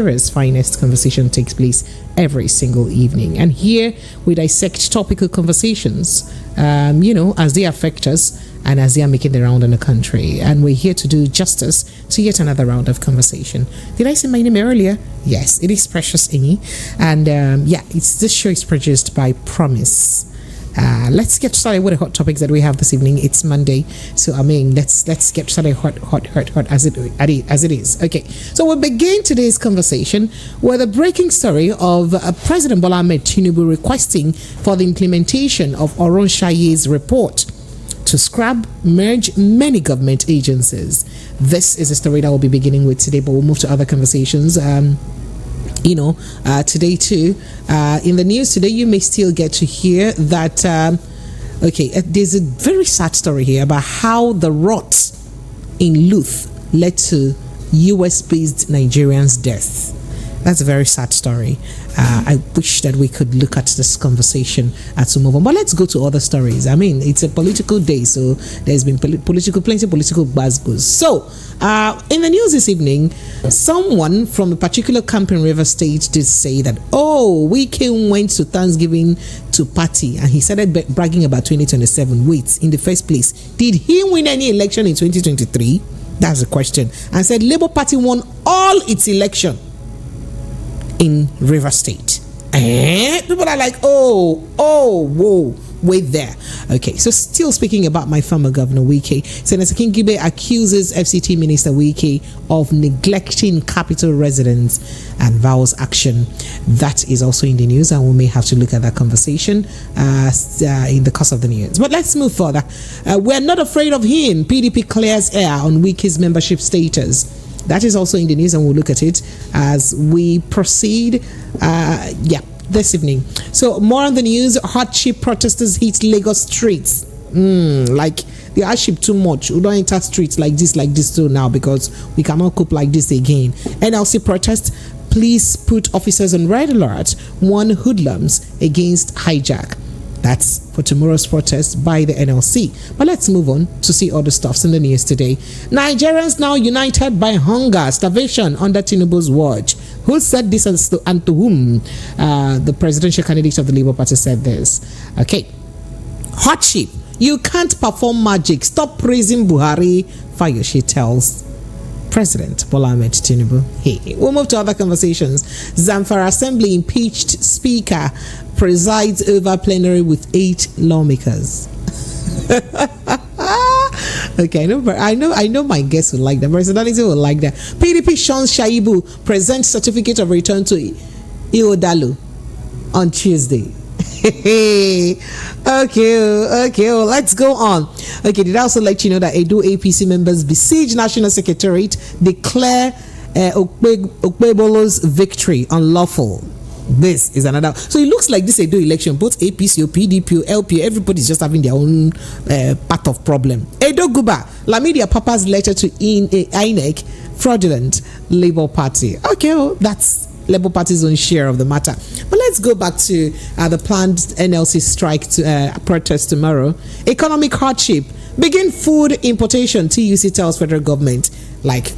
Nigeria's finest conversation takes place every single evening. And here we dissect topical conversations, as they affect us and as they are making the round in the country. And we're here to do justice to yet another round of conversation. Did I say my name earlier? Yes, it is Precious Ingi. And this show is produced by Promise. Let's get started with the hot topics that we have this evening. It's Monday, so let's get started hot as it is. Okay, so we'll begin today's conversation with a breaking story of President Bola Ahmed Tinubu requesting for the implementation of Oronshaye's report to merge many government agencies. This is a story that we'll be beginning with today, but we'll move to other conversations. Today too, in the news today, you may still get to hear that, there's a very sad story here about how the rot in Luth led to US-based Nigerians' death. That's a very sad story. I wish that we could look at this conversation to move on. But let's go to other stories. I mean, it's a political day, so there's been plenty of political buzzwords. So, in the news this evening, someone from a particular camp in River State did say that, Wike went to Thanksgiving to party, and he started bragging about 2027. Wait, in the first place, did he win any election in 2023? That's the question. And said Labour Party won all its election in River State. People are like, whoa, wait there. Okay, so still speaking about my former governor Wike, Senator Kingibe accuses FCT Minister Wike of neglecting capital residents and vows action. That is also in the news, and we may have to look at that conversation in the course of the news. But let's move further. We're not afraid of him. PDP clears air on Wike's membership status. That is also in the news, and we'll look at it as we proceed. This evening. So more on the news. Hardship protesters hit Lagos streets. Like the hardship too much. We don't enter streets like this too now, because we cannot cope like this again. NLC protest. Police put officers on red alert. Warn hoodlums against hijack. That's for tomorrow's protest by the NLC. But let's move on to see other stuffs in the news today. Nigerians now united by hunger, starvation under Tinubu's watch. Who said this and to whom? The presidential candidate of the Labour Party said this. Okay. Hardship. You can't perform magic. Stop praising Buhari. Fayoshe tells President Bola Ahmed Tinubu. Hey, we'll move to other conversations. Zamfara Assembly impeached Speaker presides over plenary with 8 lawmakers. Okay, I know my guests will like that. Personality will like that. PDP Sean Shaibu presents certificate of return to Iodalu on Tuesday. Okay, well, let's go on. Okay, did I also let you know that Edo APC members besiege National Secretariat, declare Okpebolo's victory unlawful. This is another. So it looks like this Edo election, both APC, PDP, LP, everybody's just having their own part of problem. Edo Guba, Lamidia Papa's letter to INEC, fraudulent Labour Party. Okay, well, that's Labour Party's own share of the matter. But let's go back to the planned NLC strike protest tomorrow. Economic hardship. Begin food importation, TUC tells federal government. Like,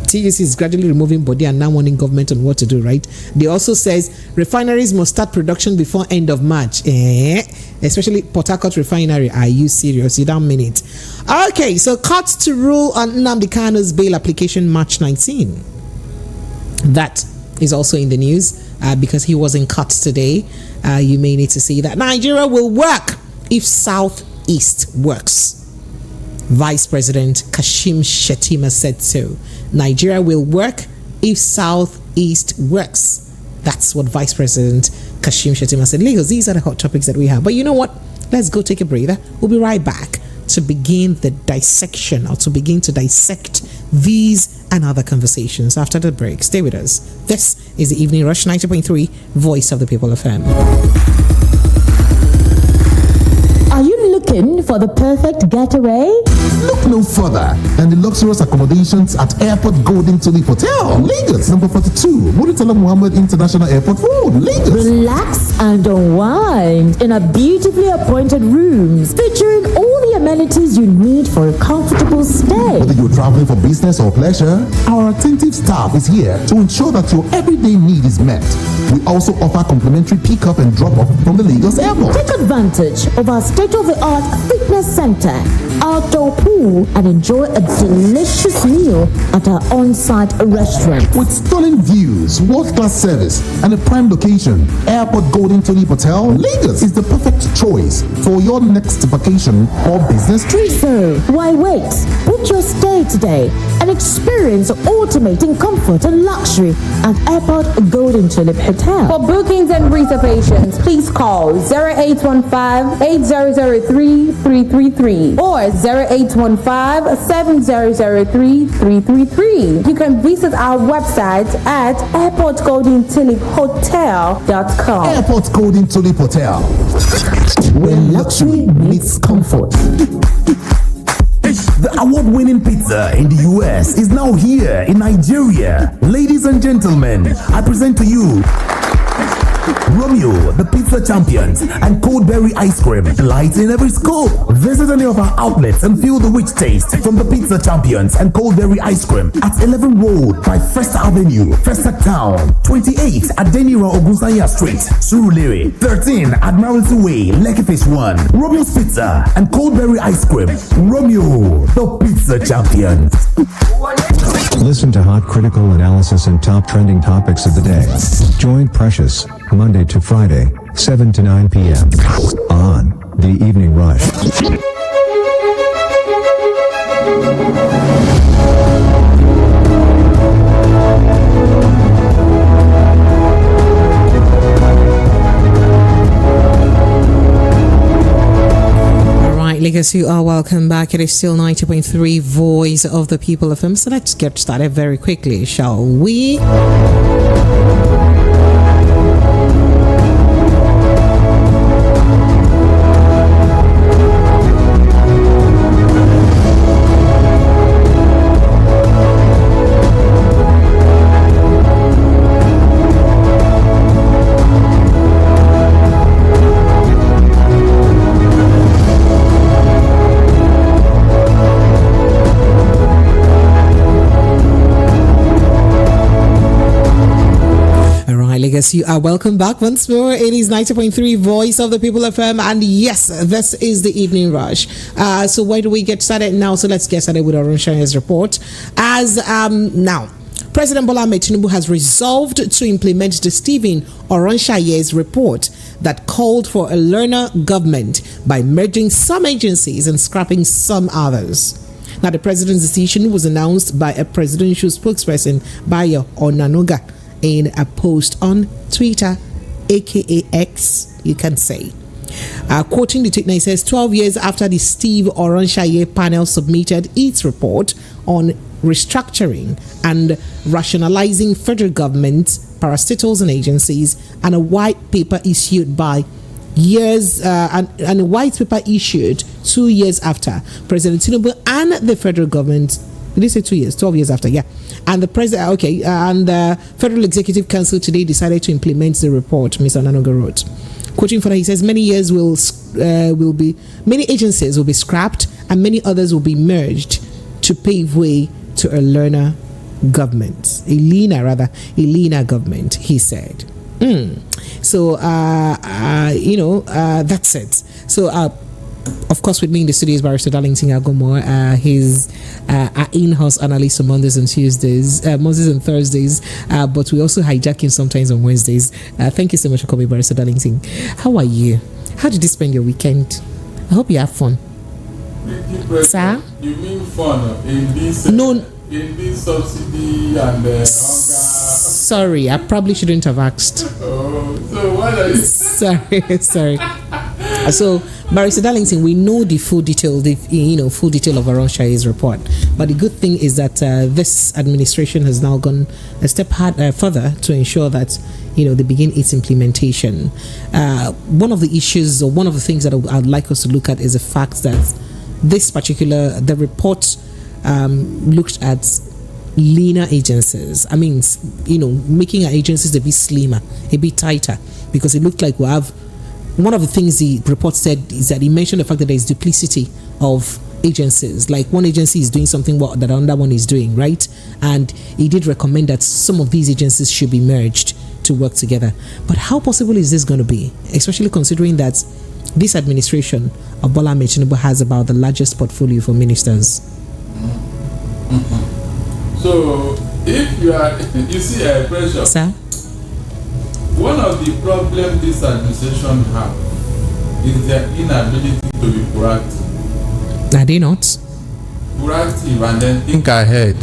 TUC is gradually removing body and now warning government on what to do, right? They also says refineries must start production before end of March. Especially Port Harcourt refinery. Are you serious? You don't mean it. Okay, so court to rule on Nnamdi Kanu's bail application March 19. That is also in the news because he was in court today. You may need to see that. Nigeria will work if Southeast works. Vice President Kashim Shettima said so. Nigeria will work if Southeast works. That's what Vice President Kashim Shettima said. Lagos, these are the hot topics that we have. But you know what? Let's go take a breather. We'll be right back to begin the dissection, or to begin to dissect these and other conversations after the break. Stay with us. This is the Evening Rush 90.3, Voice of the People FM. Are you looking for the perfect getaway? Look no further than the luxurious accommodations at Airport Golden Tulip Hotel, Lagos, number 42, Muritala Muhammad International Airport Road, Lagos. Relax and unwind in a beautifully appointed rooms featuring all the amenities you need for a comfortable stay. Whether you're traveling for business or pleasure, our attentive staff is here to ensure that your everyday need is met. We also offer complimentary pick-up and drop-off from the Lagos Airport. Take advantage of our state-of-the-art fitness center, outdoor pool, and enjoy a delicious meal at our on-site restaurant. With stunning views, world-class service, and a prime location, Airport Golden Tulip Hotel, Lagos is the perfect choice for your next vacation or business trip. So, why wait? Book your stay today and experience ultimate in comfort and luxury at Airport Golden Tulip Hotel. For bookings and reservations, please call 0815-8003-333 or 0815-7003-333. You can visit our website at airportgoldentuliphotel.com. Airport Golden Tulip Hotel, where luxury meets comfort. The award-winning pizza in the US is now here in Nigeria. Ladies and gentlemen, I present to you Romeo, the pizza champions, and cold berry ice cream, delight in every scoop. Visit any of our outlets and feel the rich taste from the pizza champions and cold berry ice cream at 11 Road by First Avenue, Festac Town, 28 at Denira Ogunsanya Street, Surulere, 13 Admiralty Way, Lekki Phase 1. Romeo's Pizza and cold berry ice cream. Romeo, the pizza champions. Listen to hot critical analysis and top trending topics of the day. Join Precious, Monday to Friday, 7 to 9 p.m. on The Evening Rush. Lagos, you are welcome back. It is still 90.3 Voice of the People FM. So let's get started very quickly, shall we? Lagos, you are welcome back once more. It is 90.3 Voice of the People FM, and yes, this is the Evening Rush. So where do we get started now? So let's get started with Oronshaye's report. As now, President Bola Ahmed Tinubu has resolved to implement the Stephen Oronshaye's report that called for a learner government by merging some agencies and scrapping some others. Now, the president's decision was announced by a presidential spokesperson, Bayo Onanuga, in a post on Twitter, aka X, you can say. Quoting the tweet, it says, 12 years after the Steve Oronshaye panel submitted its report on restructuring and rationalizing federal government, parastatals and agencies, and a white paper issued by and a white paper issued 2 years after President Tinubu and the federal government. Did they say 2 years? 12 years after, yeah. And the president, and the Federal Executive Council today decided to implement the report, Mr. Onanuga wrote. Quoting further, he says, many agencies will be scrapped and many others will be merged to pave way to a learner government, a leaner government, he said. So, that's it. So, of course, with me in the studio is Barrister Darlington Agomor. He's our in-house analyst on Mondays and Thursdays, but we also hijack him sometimes on Wednesdays. Thank you so much for coming, Barrister Darlington. How are you? How did you spend your weekend? I hope you have fun. Sir? You mean fun in this? No. In this subsidy and hunger? Sorry, I probably shouldn't have asked. Oh, so what are you? Sorry. So, Barrister Darlington, we know the full detail, of Oronshaye's report. But the good thing is that this administration has now gone a step further to ensure that they begin its implementation. One of the issues, or one of the things that I'd like us to look at, is the fact that the report looked at leaner agencies. I mean, making our agencies a bit slimmer, a bit tighter, because it looked like we have. One of the things the report said is that he mentioned the fact that there is duplicity of agencies. Like one agency is doing something that another one is doing, right? And he did recommend that some of these agencies should be merged to work together. But how possible is this going to be, especially considering that this administration of Bola Ahmed Tinubu has about the largest portfolio for ministers? So, if you see a pressure, Sir? One of the problems this administration have is their inability to be proactive. Are they not? Proactive and then think ahead.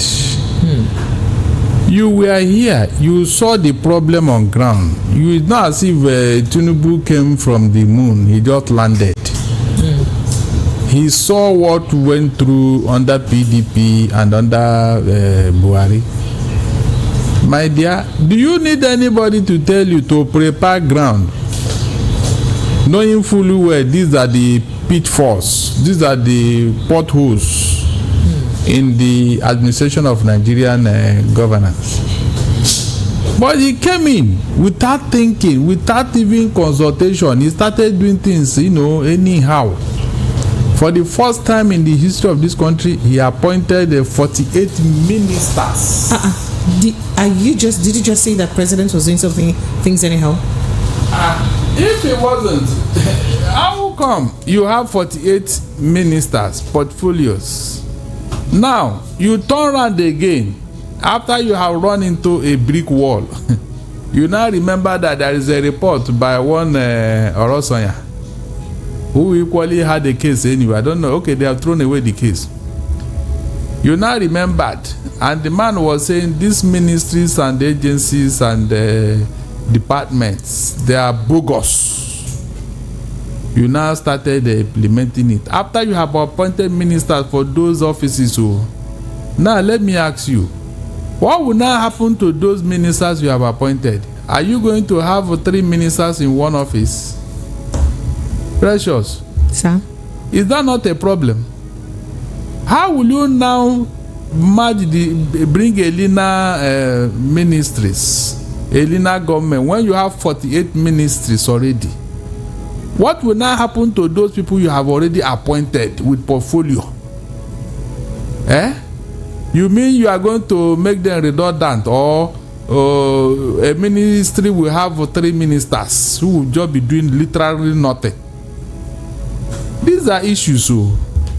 You were here, you saw the problem on ground. You it's not as if Tinubu came from the moon, he just landed. He saw what went through under PDP and under Buhari. My dear, do you need anybody to tell you to prepare ground? Knowing fully well these are the pitfalls, these are the potholes in the administration of Nigerian governance. But he came in without thinking, without even consultation. He started doing things, anyhow. For the first time in the history of this country, he appointed 48 ministers. Did you just say that president was doing things anyhow? If it wasn't, how come you have 48 ministers, portfolios? Now, you turn around again, after you have run into a brick wall, you now remember that there is a report by one Orosanya, who equally had a case anyway. I don't know. Okay, they have thrown away the case. You now remembered, and the man was saying these ministries and agencies and departments, they are bogus. You now started implementing it. After you have appointed ministers for those offices, now let me ask you, what will now happen to those ministers you have appointed? Are you going to have 3 ministers in one office? Precious. Sir? Is that not a problem? How will you now bring a leaner ministries, a leaner government, when you have 48 ministries already? What will now happen to those people you have already appointed with portfolio? You mean you are going to make them redundant, or a ministry will have 3 ministers who will just be doing literally nothing? These are issues.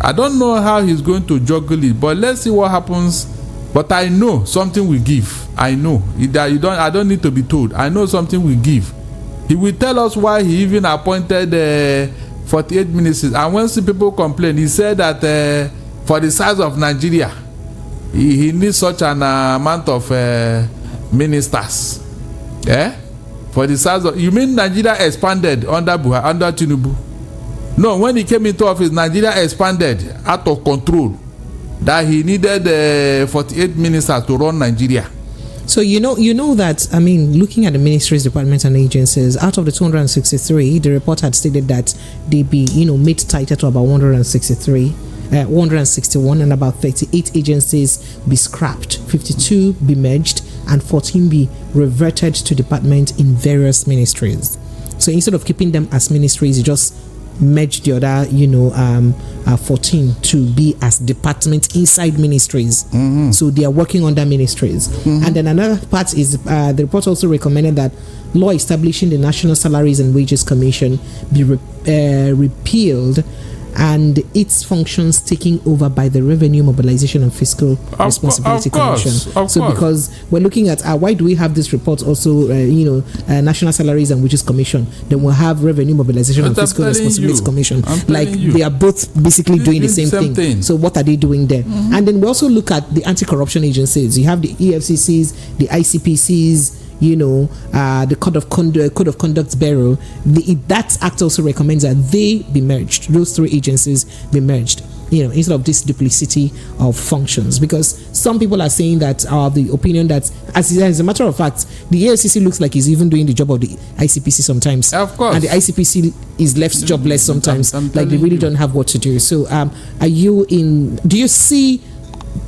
I don't know how he's going to juggle it, but let's see what happens. But I know something will give. I know. I don't need to be told. I know something will give. He will tell us why he even appointed 48 ministers. And when some people complain, he said that for the size of Nigeria, he needs such an amount of ministers. For the size of, you mean Nigeria expanded under Tinubu? No, when he came into office, Nigeria expanded out of control. That he needed 48 ministers to run Nigeria. So you know that, I mean, looking at the ministries, departments, and agencies, out of the 263, the report had stated that they be made tighter to about 161, and about 38 agencies be scrapped, 52 be merged, and 14 be reverted to department in various ministries. So instead of keeping them as ministries, you just merge the other 14 to be as department inside ministries. So they are working under ministries. And then another part is the report also recommended that law establishing the National Salaries and Wages Commission be repealed, and its functions taken over by the Revenue Mobilization and Fiscal Responsibility Commission. So because we're looking at why do we have this report also, National Salaries and Wages Commission, then we'll have Revenue Mobilization and Fiscal Responsibility Commission. Like they are both basically doing the same thing. So what are they doing there? And then we also look at the anti-corruption agencies. You have the EFCCs, the ICPCs, the Code of Conduct Bureau. That act also recommends that they be merged. Those 3 agencies be merged. instead of this duplicity of functions. Because some people are saying that are the opinion that, as a matter of fact, the AFCC looks like he's even doing the job of the ICPC sometimes. Of course. And the ICPC is left jobless sometimes. I'm like they really don't have what to do. So do you see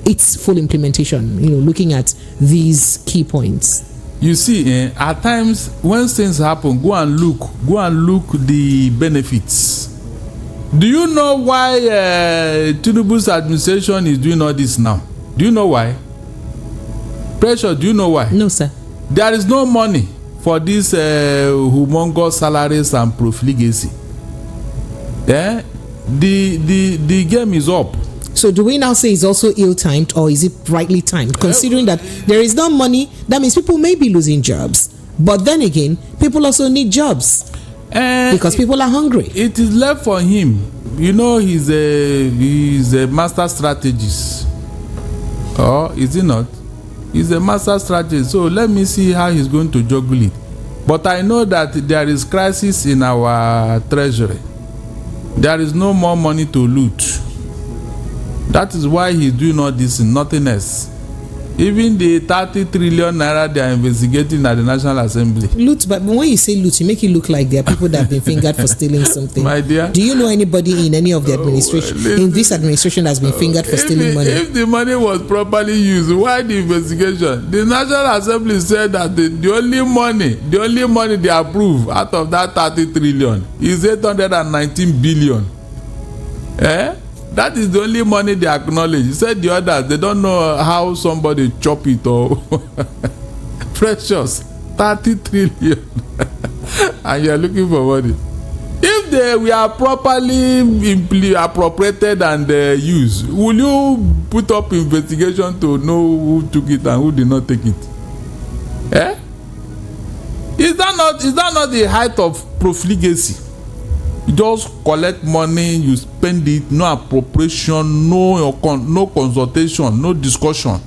its full implementation, looking at these key points? You see, at times when things happen, go and look the benefits. Do you know why Tinubu's administration is doing all this now? Do you know why? Pressure, do you know why? No, sir. There is no money for these humongous salaries and profligacy. Yeah? The game is up. So do we now say it's also ill-timed, or is it rightly timed? Considering that there is no money, that means people may be losing jobs. But then again, people also need jobs because people are hungry. It is left for him. He's a master strategist. Or is he not? He's a master strategist. So let me see how he's going to juggle it. But I know that there is crisis in our treasury. There is no more money to loot. That is why he's doing all this and nothing else. Even the 30 trillion naira they are investigating at the National Assembly. Loot, but when you say loot, you make it look like there are people that have been fingered for stealing something. My dear. Do you know anybody in any of the administration, in this administration, that's been fingered for stealing money? If the money was properly used, why the investigation? The National Assembly said that the only money they approve out of that 30 trillion is 819 billion. That is the only money they acknowledge. He said the others, they don't know how somebody chop it or precious 30 trillion and you are looking for money. If they were properly appropriated and used, will you put up investigation to know who took it and who did not take it? Is that not the height of profligacy? You just collect money, you spend it, no appropriation, no consultation, no discussion,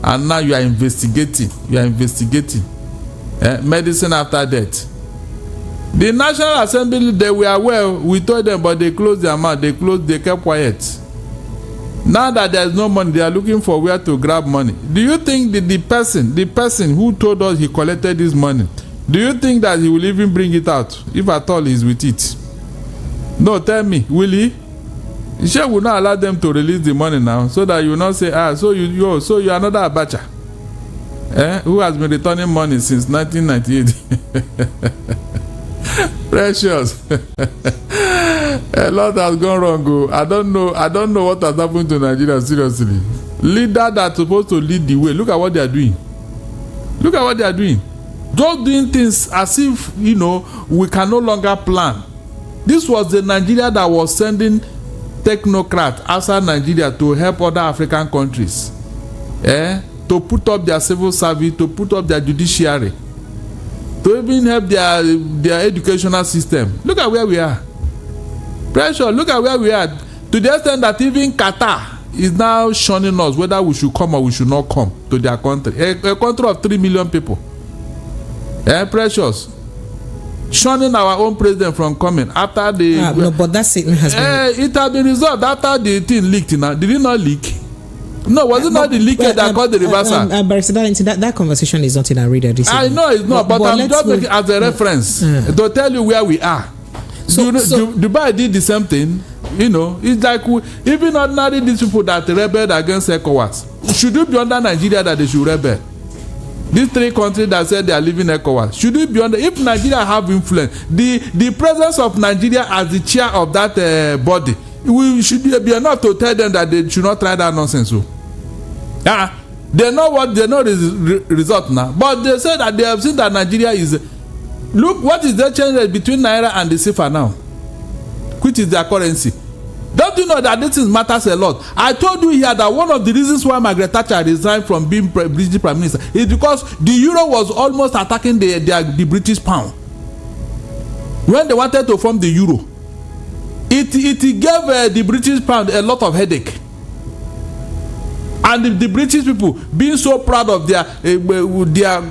and now you are investigating. Medicine after death. The National Assembly, they were we told them, but they closed their mouth. They kept quiet. Now that there is no money, they are looking for where to grab money. Do you think the person who told us he collected this money, do you think that he will even bring it out if at all he's with it? No, tell me, will he? She will not allow them to release the money now, so that you will not say, so you are another Abacha, who has been returning money since 1998. Precious. A lot has gone wrong. I don't know what has happened to Nigeria, seriously. Leader that's supposed to lead the way, look at what they are doing. Just doing things as if we can no longer plan. This was the Nigeria that was sending technocrats outside Nigeria to help other African countries, to put up their civil service, to put up their judiciary, to even help their educational system. Look at where we are. Pressure, look at where we are. To the extent that even Qatar is now shunning us whether we should come or we should not come to their country. A country of 3 million people. Precious. Shunning our own president from coming after the no, but that statement has been it has been resolved after the thing leaked now. Did it not leak? No, was it not the leaker that caused the reversal? That conversation is not in our reader. I know it's not, but I'm just making as a reference to tell you where we are. So Dubai did the same thing. It's like even ordinary these people that rebelled against ECOWAS, should it be under Nigeria that they should rebel? These 3 countries that said they are leaving ECOWAS, should it be under? If Nigeria have influence, the presence of Nigeria as the chair of that body, should be enough to tell them that they should not try that nonsense. They know result now, but they say that they have seen that Nigeria is. Look, what is the change rate between Naira and the CFA now, which is their currency? Don't you know that this matters a lot? I told you here that one of the reasons why Margaret Thatcher resigned from being British Prime Minister is because the euro was almost attacking the British pound. When they wanted to form the euro, it gave the British pound a lot of headache. And the British people, being so proud of their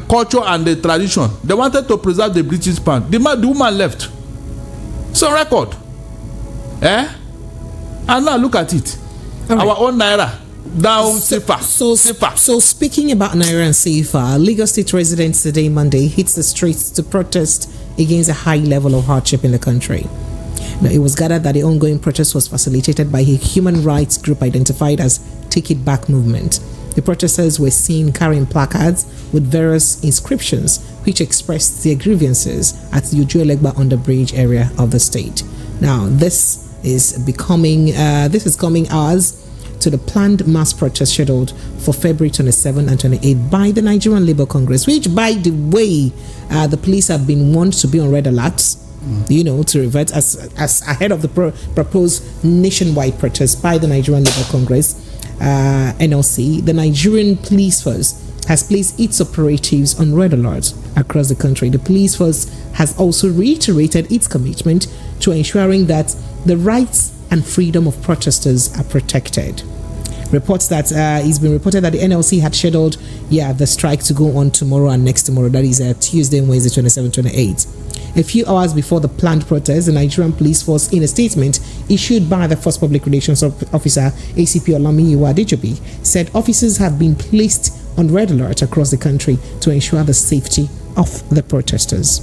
culture and their tradition, they wanted to preserve the British pound. The woman left. It's on record. And now look at it. Right. Our own naira down safer. So speaking about Naira and safer, Lagos State residents today, Monday, hits the streets to protest against a high level of hardship in the country. Now, it was gathered that the ongoing protest was facilitated by a human rights group identified as Take It Back Movement. The protesters were seen carrying placards with various inscriptions which expressed their grievances at the Ojuelegba underbridge area of the state. Now, this is coming hours to the planned mass protest scheduled for February 27 and 28 by the Nigerian Labour Congress, which, by the way, the police have been warned to be on red alert, to revert as ahead of the proposed nationwide protest by the Nigerian Labour Congress, NLC. The Nigerian Police Force has placed its operatives on red alert across the country. The police force has also reiterated its commitment to ensuring that the rights and freedom of protesters are protected. Reports that it's been reported that the NLC had scheduled the strike to go on tomorrow and next tomorrow, that is Tuesday and Wednesday 27, 28. A few hours before the planned protest, the Nigerian Police Force, in a statement issued by the First Public Relations Officer ACP Olamiyiwa Adejobi, said officers have been placed on red alert across the country to ensure the safety of the protesters.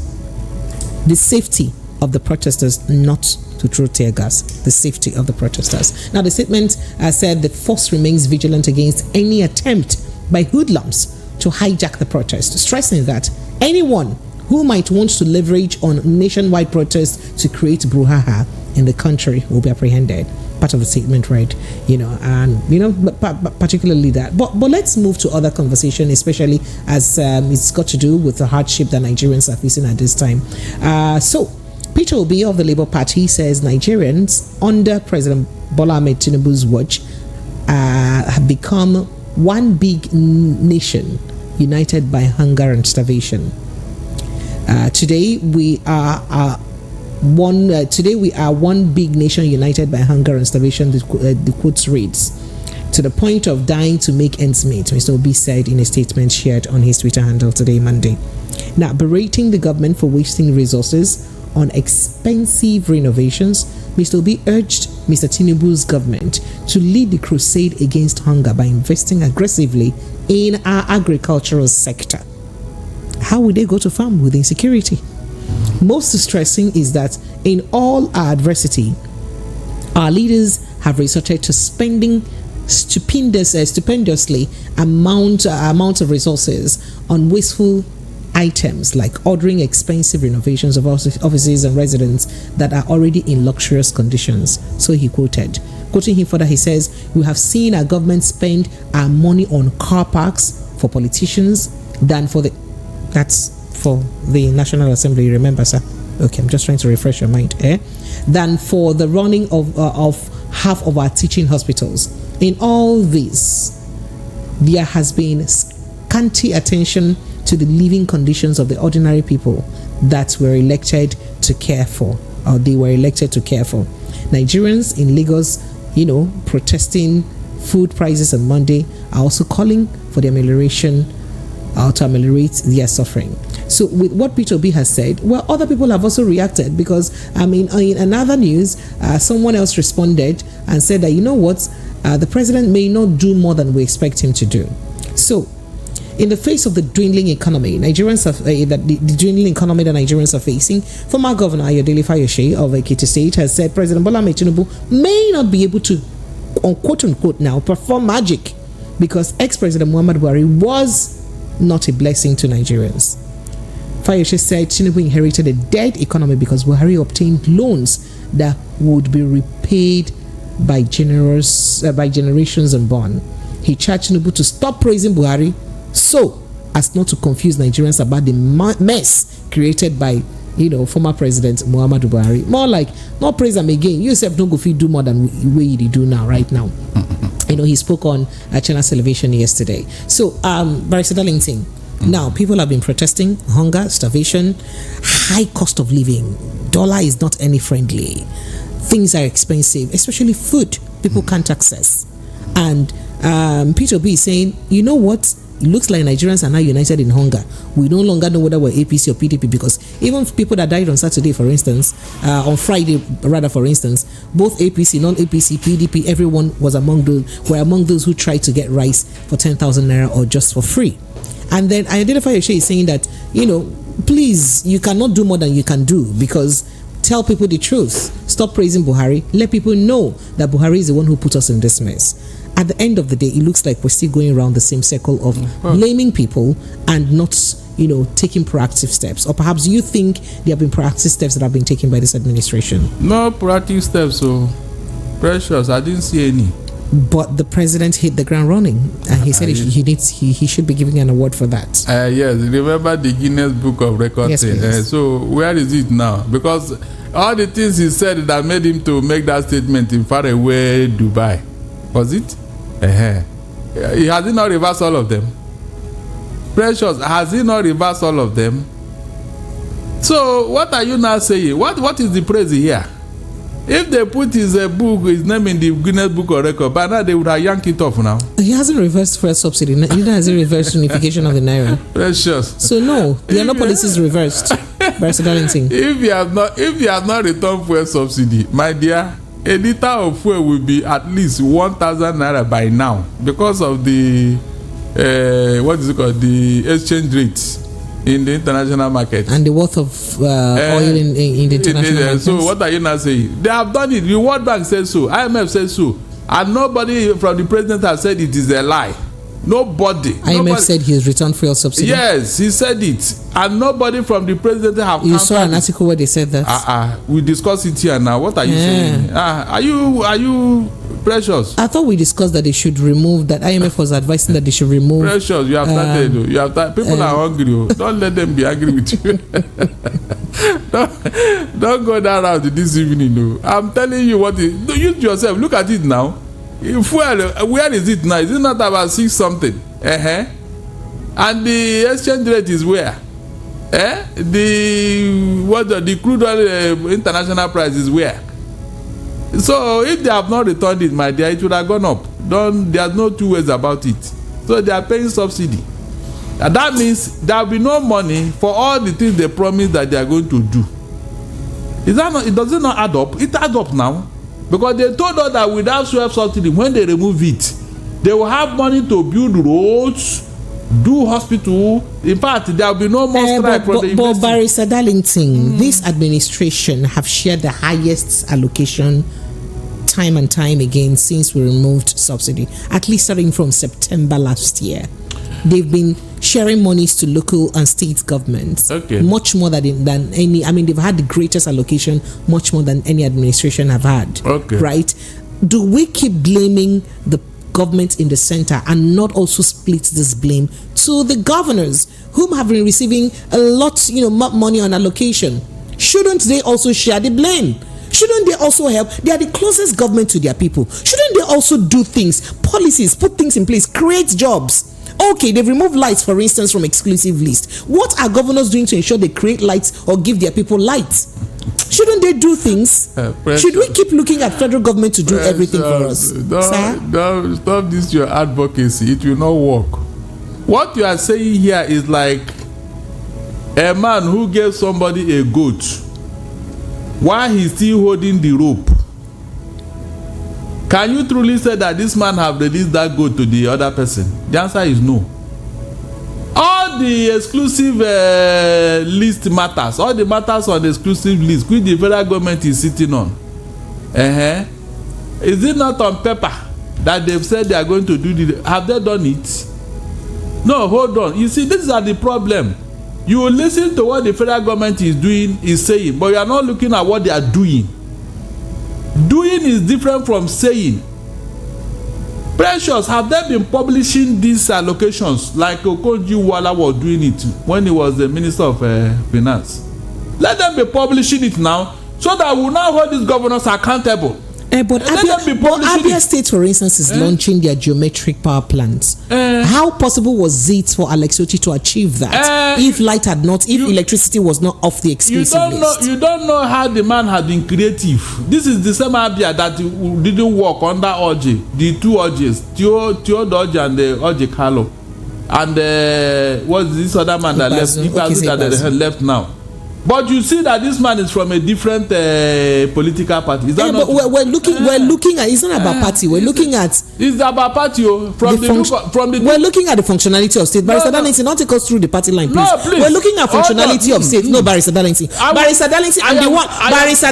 The safety of the protesters, not to throw tear gas, the safety of the protesters. Now, the statement said the force remains vigilant against any attempt by hoodlums to hijack the protest, stressing that anyone who might want to leverage on nationwide protests to create brouhaha in the country will be apprehended. Part of the statement read, particularly that. But let's move to other conversation, especially as it's got to do with the hardship that Nigerians are facing at this time. So Peter Obi of the Labour Party says Nigerians under President Bola Ahmed Tinubu's watch have become one big nation united by hunger and starvation. Today we are one big nation united by hunger and starvation. The quote reads, to the point of dying to make ends meet, Mr. Obi said in a statement shared on his Twitter handle today, Monday. Now, berating the government for wasting resources on expensive renovations, Mr. Obi urged Mr. Tinubu's government to lead the crusade against hunger by investing aggressively in our agricultural sector. How would they go to farm with insecurity? Most distressing is that in all our adversity, our leaders have resorted to spending stupendously amount of resources on wasteful items like ordering expensive renovations of offices and residents that are already in luxurious conditions. So he quoting him further, he says, we have seen our government spend our money on car parks for politicians than for the National Assembly, remember, sir? Okay, I'm just trying to refresh your mind. Than for the running of half of our teaching hospitals. In all this, there has been scanty attention to the living conditions of the ordinary people that were elected to care for, or they were elected to care for. Nigerians in Lagos, protesting food prices on Monday, are also calling for the amelioration to ameliorate their suffering. So with what Peter Obi has said, other people have also reacted, because in another news, someone else responded and said that, the president may not do more than we expect him to do. So in the face of the dwindling economy, the dwindling economy that Nigerians are facing, former Governor Ayodele Fayose of Ekiti State has said President Bola Ahmed Tinubu may not be able to, quote unquote now, perform magic, because ex-President Muhammadu Buhari was not a blessing to Nigerians. Fayose said Tinubu inherited a dead economy because Buhari obtained loans that would be repaid by generations unborn. He charged Tinubu to stop praising Buhari so as not to confuse Nigerians about the mess created by former President Muhammadu Buhari. More like, not praise him again. You yourself don't go fit do more than way you do now, right now. He spoke on Channel Television yesterday. So, Barrister Darlington, now people have been protesting hunger, starvation, high cost of living. Dollar is not any friendly. Things are expensive, especially food people can't access. And Peter Obi is saying, it looks like Nigerians are now united in hunger. We no longer know whether we're APC or PDP, because even people that died on Saturday, for instance, on Friday rather, for instance, both APC, non-APC, PDP, everyone were among those who tried to get rice for 10,000 naira or just for free. And then I identify Yoshe is saying that, please, you cannot do more than you can do, because tell people the truth. Stop praising Buhari. Let people know that Buhari is the one who put us in this mess. At the end of the day, it looks like we're still going around the same circle of blaming people and not, taking proactive steps. Or perhaps you think there have been proactive steps that have been taken by this administration. No proactive steps, so Precious, I didn't see any. But the president hit the ground running, and he said he should be giving an award for that. Yes, remember the Guinness Book of Records. Yes, so where is it now? Because all the things he said that made him to make that statement in faraway Dubai, was it? He has he not reversed all of them? Precious, has he not reversed all of them? So what are you now saying? What is the praise here? If they put his name in the Guinness Book of Records, by now they would have yanked it off now. He hasn't reversed fuel subsidy. Neither has he reversed unification of the naira. Precious. So no, there are no policies reversed. Barrister Darlington. If he has not returned fuel subsidy, my dear, a liter of fuel will be at least 1,000 naira by now, because of the what is it called, the exchange rate in the international market and the worth of oil in the international market. So what are you now saying? They have done it. The World Bank says so, IMF says so, and nobody from the president has said it is a lie. Nobody. IMF said he has returned fuel subsidy. Yes, he said it, and nobody from the president have. You saw an article where they said that. We discuss it here now. What are you saying? Are you Precious? I thought we discussed that they should remove that. IMF was advising that they should remove. Precious, you have started. You have started. People are hungry. Don't let them be angry with you. don't go that route this evening. I'm telling you what. Use yourself. Look at it now. Where is it now? Is it not about 6 something? And the exchange rate is where? The crude oil international price is where? So if they have not returned it, my dear, it would have gone up. There's no two ways about it. So they are paying subsidy. And that means there will be no money for all the things they promised that they are going to do. Does it not add up? It adds up now. Because they told us that without fuel subsidy, when they remove it, they will have money to build roads, do hospital. In fact, there will be no more strike from the But Barrister Darlington, this administration have shared the highest allocation time and time again since we removed subsidy, at least starting from September last year. They've been sharing monies to local and state governments, much more than any. I mean, they've had the greatest allocation, much more than any administration have had. Right? Do we keep blaming the government in the center and not also split this blame to the governors, whom have been receiving a lot, money on allocation? Shouldn't they also share the blame? Shouldn't they also help? They are the closest government to their people. Shouldn't they also do things, policies, put things in place, create jobs? Okay, they've removed lights, for instance, from exclusive list. What are governors doing to ensure they create lights or give their people lights? Shouldn't they do things? Should we keep looking at federal government to do everything for us? Don't stop this your advocacy. It will not work. What you are saying here is like a man who gave somebody a goat while he's still holding the rope. Can you truly say that this man have released that goat to the other person? The answer is no. All the exclusive list matters, all the matters on the exclusive list which the federal government is sitting on, is it not on paper that they've said they are going to do have they done it? No, hold on. You see, this is the problem. You will listen to what the federal government is saying, but you are not looking at what they are doing. Doing is different from saying. Precious, have they been publishing these allocations like Okonjo-Iweala was doing it when he was the Minister of Finance? Let them be publishing it now so that we will now hold these governors accountable. But Abia State, for instance, is launching their geometric power plants. How possible was it for Alex Otti to achieve that if electricity was not off the exclusive list? You don't know how the man has been creative. This is the same Abia that didn't work under Oji, the two Ojis, Theo Oji and the Oji Kalo. and what's this other man that left? That left now. But you see that this man is from a different political party. Is that not? But we're looking at. It's not about party. We're looking at. It's about party. We're looking at the functionality of state. Barrister Darlington, not take us through the party line, please. No, please. We're looking at functionality of state. No, Barrister Darlington. Barrister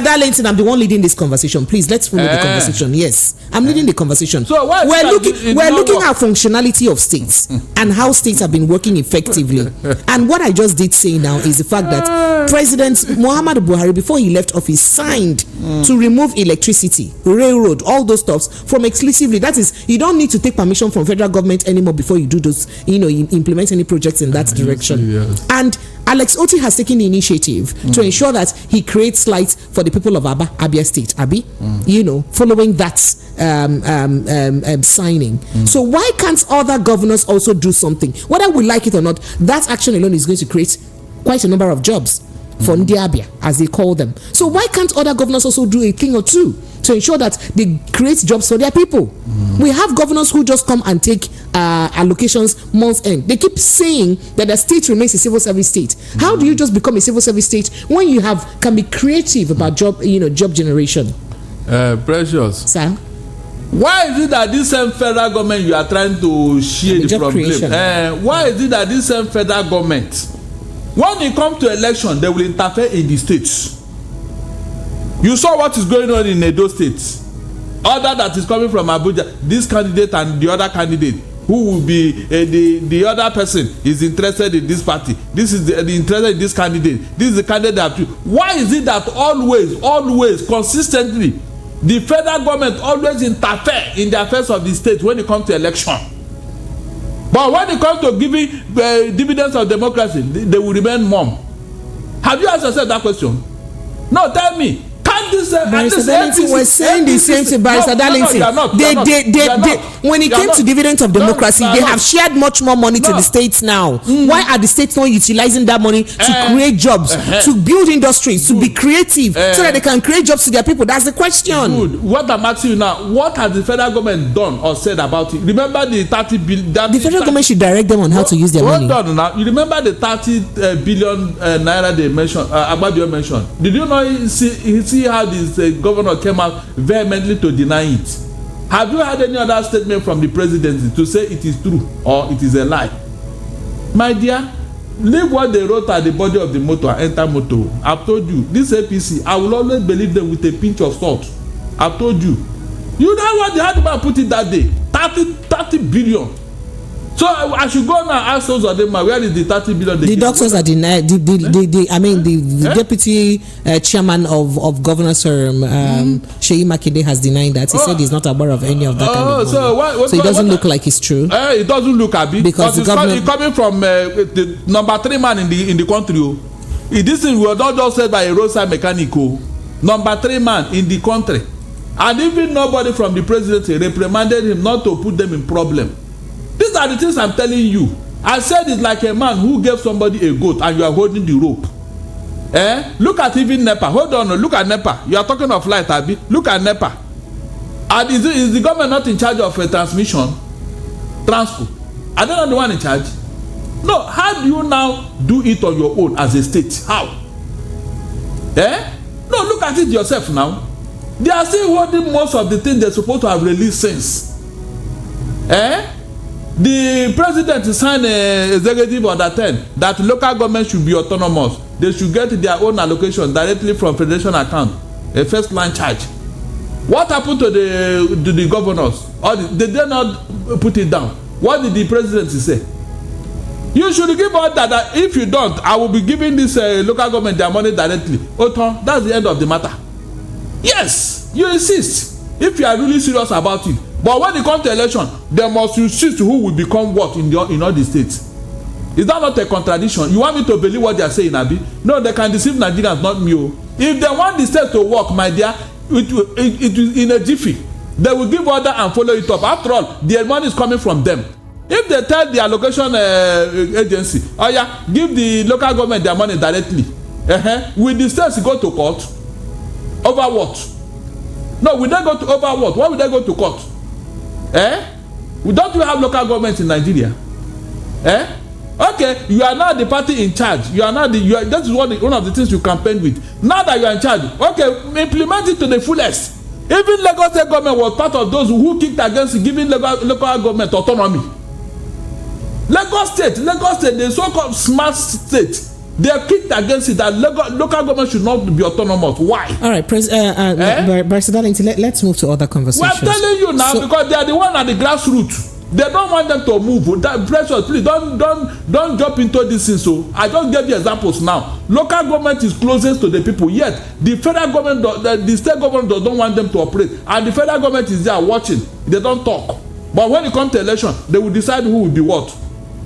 Darlington, I'm the one leading this conversation. Please, let's follow the conversation. Yes, I'm leading the conversation. So we're looking at functionality of states and how states have been working effectively. And what I just did say now is the fact that President Muhammadu Buhari, before he left office, signed to remove electricity, railroad, all those stuffs from exclusively. That is, you don't need to take permission from federal government anymore before you do those, implement any projects in that direction. Yes. And Alex Oti has taken the initiative to ensure that he creates lights for the people of Abia State, following that signing. So why can't other governors also do something? Whether we like it or not, that action alone is going to create quite a number of jobs for Ndiabia, as they call them. So why can't other governors also do a thing or two to ensure that they create jobs for their people? We have governors who just come and take allocations month end. They keep saying that the state remains a civil service state. How do you just become a civil service state when you can be creative about job generation? Precious. Sir? Why is it that this same federal government you are trying to share the problem? Why is it that this same federal government, when it comes to election, they will interfere in the states? You saw what is going on in Edo State. Other that is coming from Abuja, this candidate and the other candidate, who will be the other person is interested in this party. This is the interested in this candidate. This is the candidate that. Why is it that always, consistently, the federal government always interfere in the affairs of the state when it comes to election? But when it comes to giving dividends of democracy, they will remain mum. Have you asked yourself that question? No, tell me. Can't this Barrister Darlington was saying the same to Barrister Darlington. When it came to dividends of democracy, they have shared much more money to the states now. Why are the states not utilizing that money to create jobs, to build industries, to be creative, so that they can create jobs to their people? That's the question. Good. What I'm asking you now, what has the federal government done or said about it? Remember the 30 billion. The federal government should direct them on how to use their money. Hold on now. You remember the 30 billion naira they mentioned, Agbabio mentioned. Did you know see how this governor came out vehemently to deny it? Have you had any other statement from the presidency to say it is true or it is a lie? My dear, leave what they wrote at the body of the motor and enter motor. I've told you, this APC, I will always believe them with a pinch of salt. I've told you. You know what the hard man put it that day? 30 billion. So I should go now and ask those of them, where is the 30 billion? The doctors are denied. The deputy chairman of governor's firm, Sheyi Makinde, has denied that. He said he's not aware of any of that kind of money. So it doesn't look like it's true. It doesn't look abi because it's coming from the number 3 man in the country. This thing was not just said by a roadside mechanic. Number 3 man in the country, and even nobody from the presidency reprimanded him not to put them in problem. These are the things I'm telling you. I said it's like a man who gave somebody a goat and you are holding the rope. Look at even NEPA. Hold on, look at NEPA. You are talking of light, Abi. Look at NEPA. And is the government not in charge of transmission? Transport. Are they not the one in charge? No. How do you now do it on your own as a state? How? No, look at it yourself now. They are still holding most of the things they're supposed to have released since. The president signed an executive order 10 that local government should be autonomous. They should get their own allocation directly from federation account, a first line charge. What happened to the governors? Or they did not put it down. What did the presidency say? You should give order that if you don't, I will be giving this local government their money directly. Oton, that's the end of the matter. Yes, you insist if you are really serious about it. But when it comes to election, they must insist who will become what in all the states. Is that not a contradiction? You want me to believe what they are saying, Abi? No, they can deceive Nigerians, not me. If they want the state to work, my dear, it will in a jiffy. They will give order and follow it up. After all, the money is coming from them. If they tell the allocation agency, oh yeah, give the local government their money directly, will the states go to court? Over what? No, will they go to over what? Why will they go to court? Don't we have local government in Nigeria? Okay, you are now the party in charge. You are now that is one of the things you campaign with. Now that you are in charge, okay, implement it to the fullest. Even Lagos State government was part of those who kicked against giving local government autonomy. Lagos State, the so-called smart state, they kicked against it that local government should not be autonomous. Why? All right, Barrister Darlington, let's move to other conversations. We're telling you now because they are the one at the grassroots. They don't want them to move. That precious, please don't jump into this thing. So I just gave you examples now. Local government is closest to the people. Yet the federal government, the state government don't want them to operate, and the federal government is there watching. They don't talk. But when it comes to election, they will decide who will be what.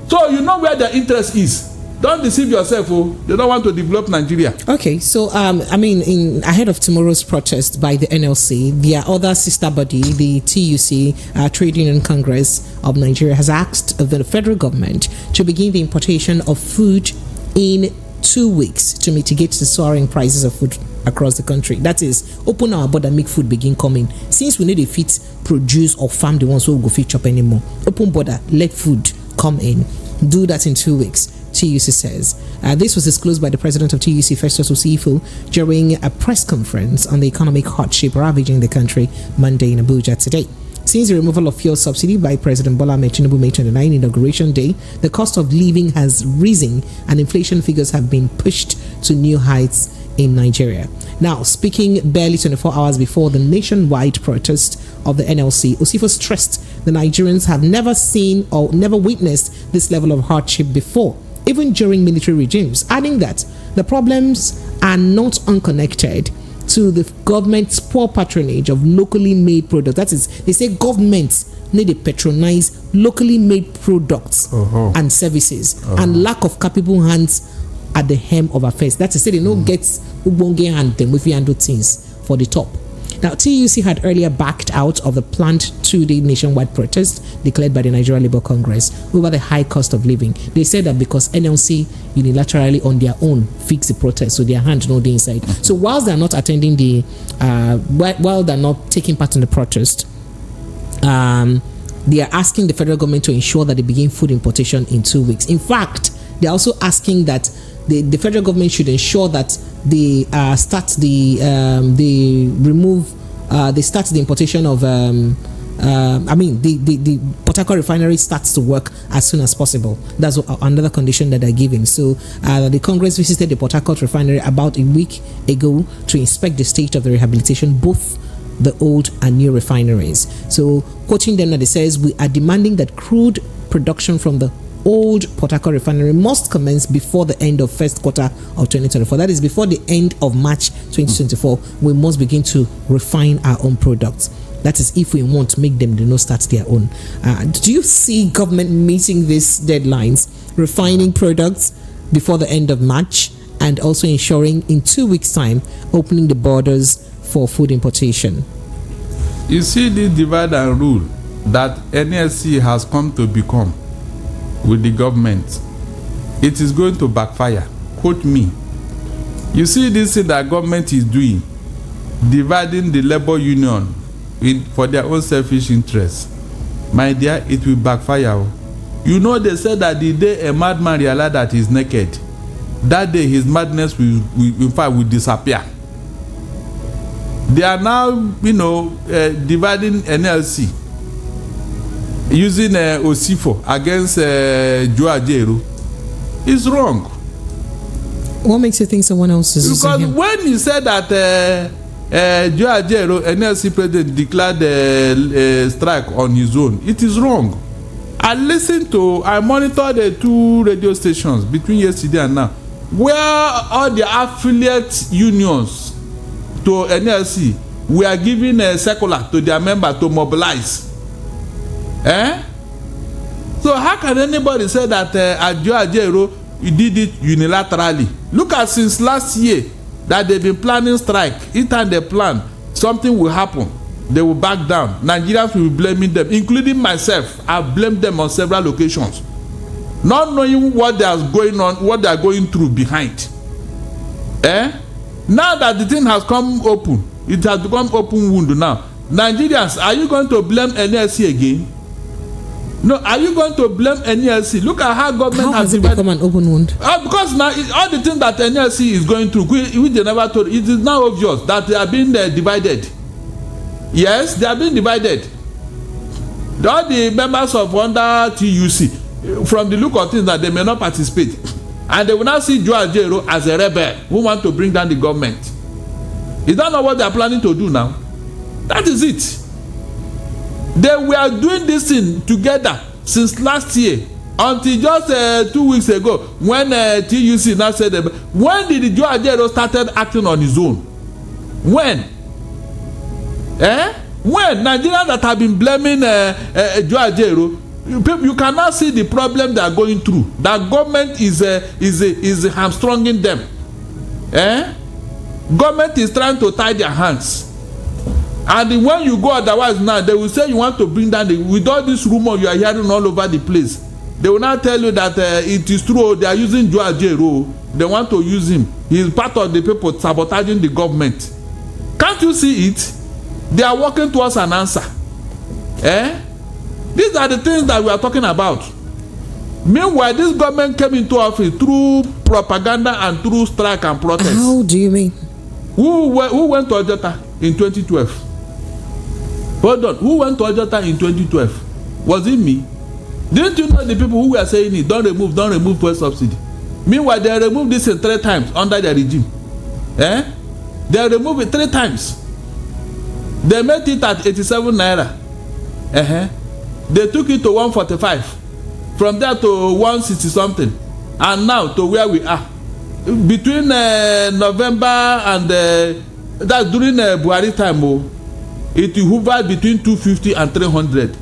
So you know where their interest is. Don't deceive yourself. Oh, they don't want to develop Nigeria. Okay, so I mean, ahead of tomorrow's protest by the NLC, their other sister body, the TUC, Trade Union Congress of Nigeria, has asked the federal government to begin the importation of food in 2 weeks to mitigate the soaring prices of food across the country. That is, open our border, make food begin coming. Since we need a fit produce or farm the ones who will go fit chop anymore, open border, let food come in. Do that in 2 weeks. TUC says. This was disclosed by the president of TUC, Festus Osifo, during a press conference on the economic hardship ravaging the country Monday in Abuja today. Since the removal of fuel subsidy by President Bola Ahmed Tinubu May 29 inauguration day, the cost of living has risen and inflation figures have been pushed to new heights in Nigeria. Now, speaking barely 24 hours before the nationwide protest of the NLC, Osifo stressed the Nigerians have never seen or never witnessed this level of hardship before, even during military regimes, adding that the problems are not unconnected to the government's poor patronage of locally made products. That is, they say governments need to patronize locally made products and services and lack of capable hands at the helm of affairs. That is, say they don't get ubonge hand them if we handle things for the top. Now, TUC had earlier backed out of the planned 2-day nationwide protest declared by the Nigeria Labour Congress over the high cost of living. They said that because NLC unilaterally on their own fixed the protest, so their hand no day inside. So whilst they're not attending while they're not taking part in the protest, they are asking the federal government to ensure that they begin food importation in 2 weeks. In fact, they're also asking that the federal government should ensure that they start the importation of the Port Harcourt refinery starts to work as soon as possible. That's another condition that they're giving. So the Congress visited the Port Harcourt refinery about a week ago to inspect the state of the rehabilitation, both the old and new refineries. So quoting them, they says, we are demanding that crude production from the old Port Harcourt refinery must commence before the end of first quarter of 2024. That is, before the end of March 2024, we must begin to refine our own products. That is, if we want to make them, they not start their own. Do you see government meeting these deadlines, refining products before the end of March, and also ensuring in 2 weeks' time opening the borders for food importation? You see this divide and rule that NLC has come to become with the government, it is going to backfire. Quote me. You see this thing that government is doing, dividing the labor union for their own selfish interests. My dear, it will backfire. You know, they said that the day a madman realized that he's naked, that day his madness will disappear. They are now, dividing NLC, using Osifo against Joe Ajaero. It's wrong. What makes you think someone else is using him? Because when he said that Joe Ajaero, NLC president, declared a strike on his own, it is wrong. I monitored the 2 radio stations between yesterday and now, where all the affiliate unions to NLC were giving a circular to their members to mobilize. So how can anybody say that Joe Ajaero did it unilaterally? Look at since last year that they've been planning strike. Each time they plan, something will happen. They will back down. Nigerians will be blaming them, including myself. I've blamed them on several occasions, not knowing what they are going on, what they are going through behind. Now that the thing has come open, it has become open wound now. Nigerians, are you going to blame NLC again? No, are you going to blame NLC? Look at how government has it become an open wound? Because now all the things that NLC is going through, which they never told, it is now obvious that they are being divided. Yes, they are being divided. All the members of under TUC, from the look of things, that they may not participate, and they will now see Joe Ajero as a rebel who want to bring down the government. Is that not what they are planning to do now? That is it. They were doing this thing together since last year until just 2 weeks ago when TUC now said when did Joe Ajero started acting on his own? When? When Nigerians that have been blaming Joe Ajero, you cannot see the problem they are going through. That government is hamstringing them. Government is trying to tie their hands. And when you go otherwise now, they will say you want to bring down with all this rumor you are hearing all over the place. They will now tell you that it is true they are using Joe Ajero. They want to use him. He is part of the people sabotaging the government. Can't you see it? They are working towards an answer. These are the things that we are talking about. Meanwhile, this government came into office through propaganda and through strike and protest. How do you mean? Who went to Ojota in 2012? Hold on. Who went to Ojota in 2012? Was it me? Didn't you know the people who were saying it? Don't remove fuel subsidy. Meanwhile, they removed this 3 times under their regime. They removed it 3 times. They made it at 87 naira. They took it to 145. From there to 160 something. And now to where we are. Between November and that's during Buhari time, it hovered between 250 and 300.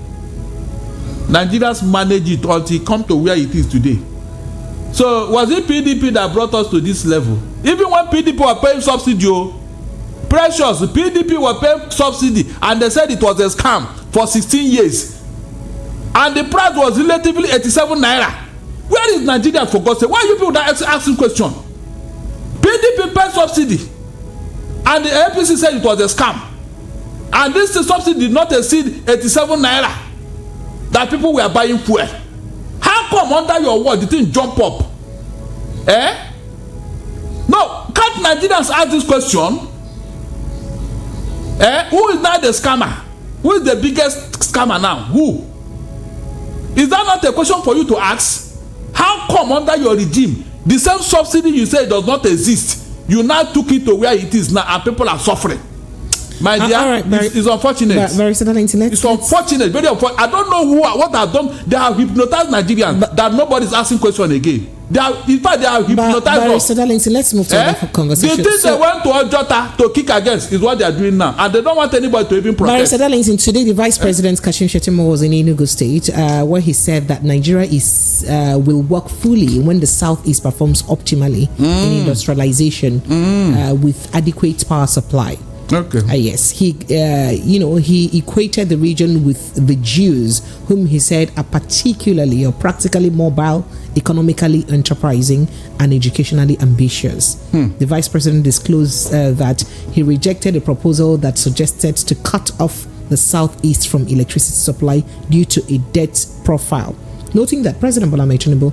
Nigerians manage it until it come to where it is today. So was it PDP that brought us to this level? Even when PDP were paying subsidy, precious, PDP were paying subsidy and they said it was a scam for 16 years. And the price was relatively 87 naira. Where is Nigeria for God's sake? Why are you people that asking question? PDP paid subsidy and the APC said it was a scam. And this subsidy did not exceed 87 naira that people were buying fuel. How come under your word the thing jump up? No, can't Nigerians ask this question? Who is now the scammer? Who is the biggest scammer now? Who? Is that not a question for you to ask? How come under your regime the same subsidy you say does not exist, you now took it to where it is now and people are suffering? My dear, right, it's unfortunate. It's unfortunate, very unfortunate. I don't know what have done. They have hypnotized Nigerians that nobody's asking question again. In fact, they have hypnotized us. Let's move to another conversation. The things they went to Ojota to kick against is what they are doing now, and they don't want anybody to even protest. Barrister Darlington, today the Vice President Kashim Shettima was in Enugu State, where he said that Nigeria will work fully when the Southeast performs optimally in industrialization with adequate power supply. Okay. Yes, he equated the region with the Jews, whom he said are particularly or practically mobile, economically enterprising, and educationally ambitious. The vice president disclosed that he rejected a proposal that suggested to cut off the Southeast from electricity supply due to a debt profile, noting that President Bola Ahmed Tinubu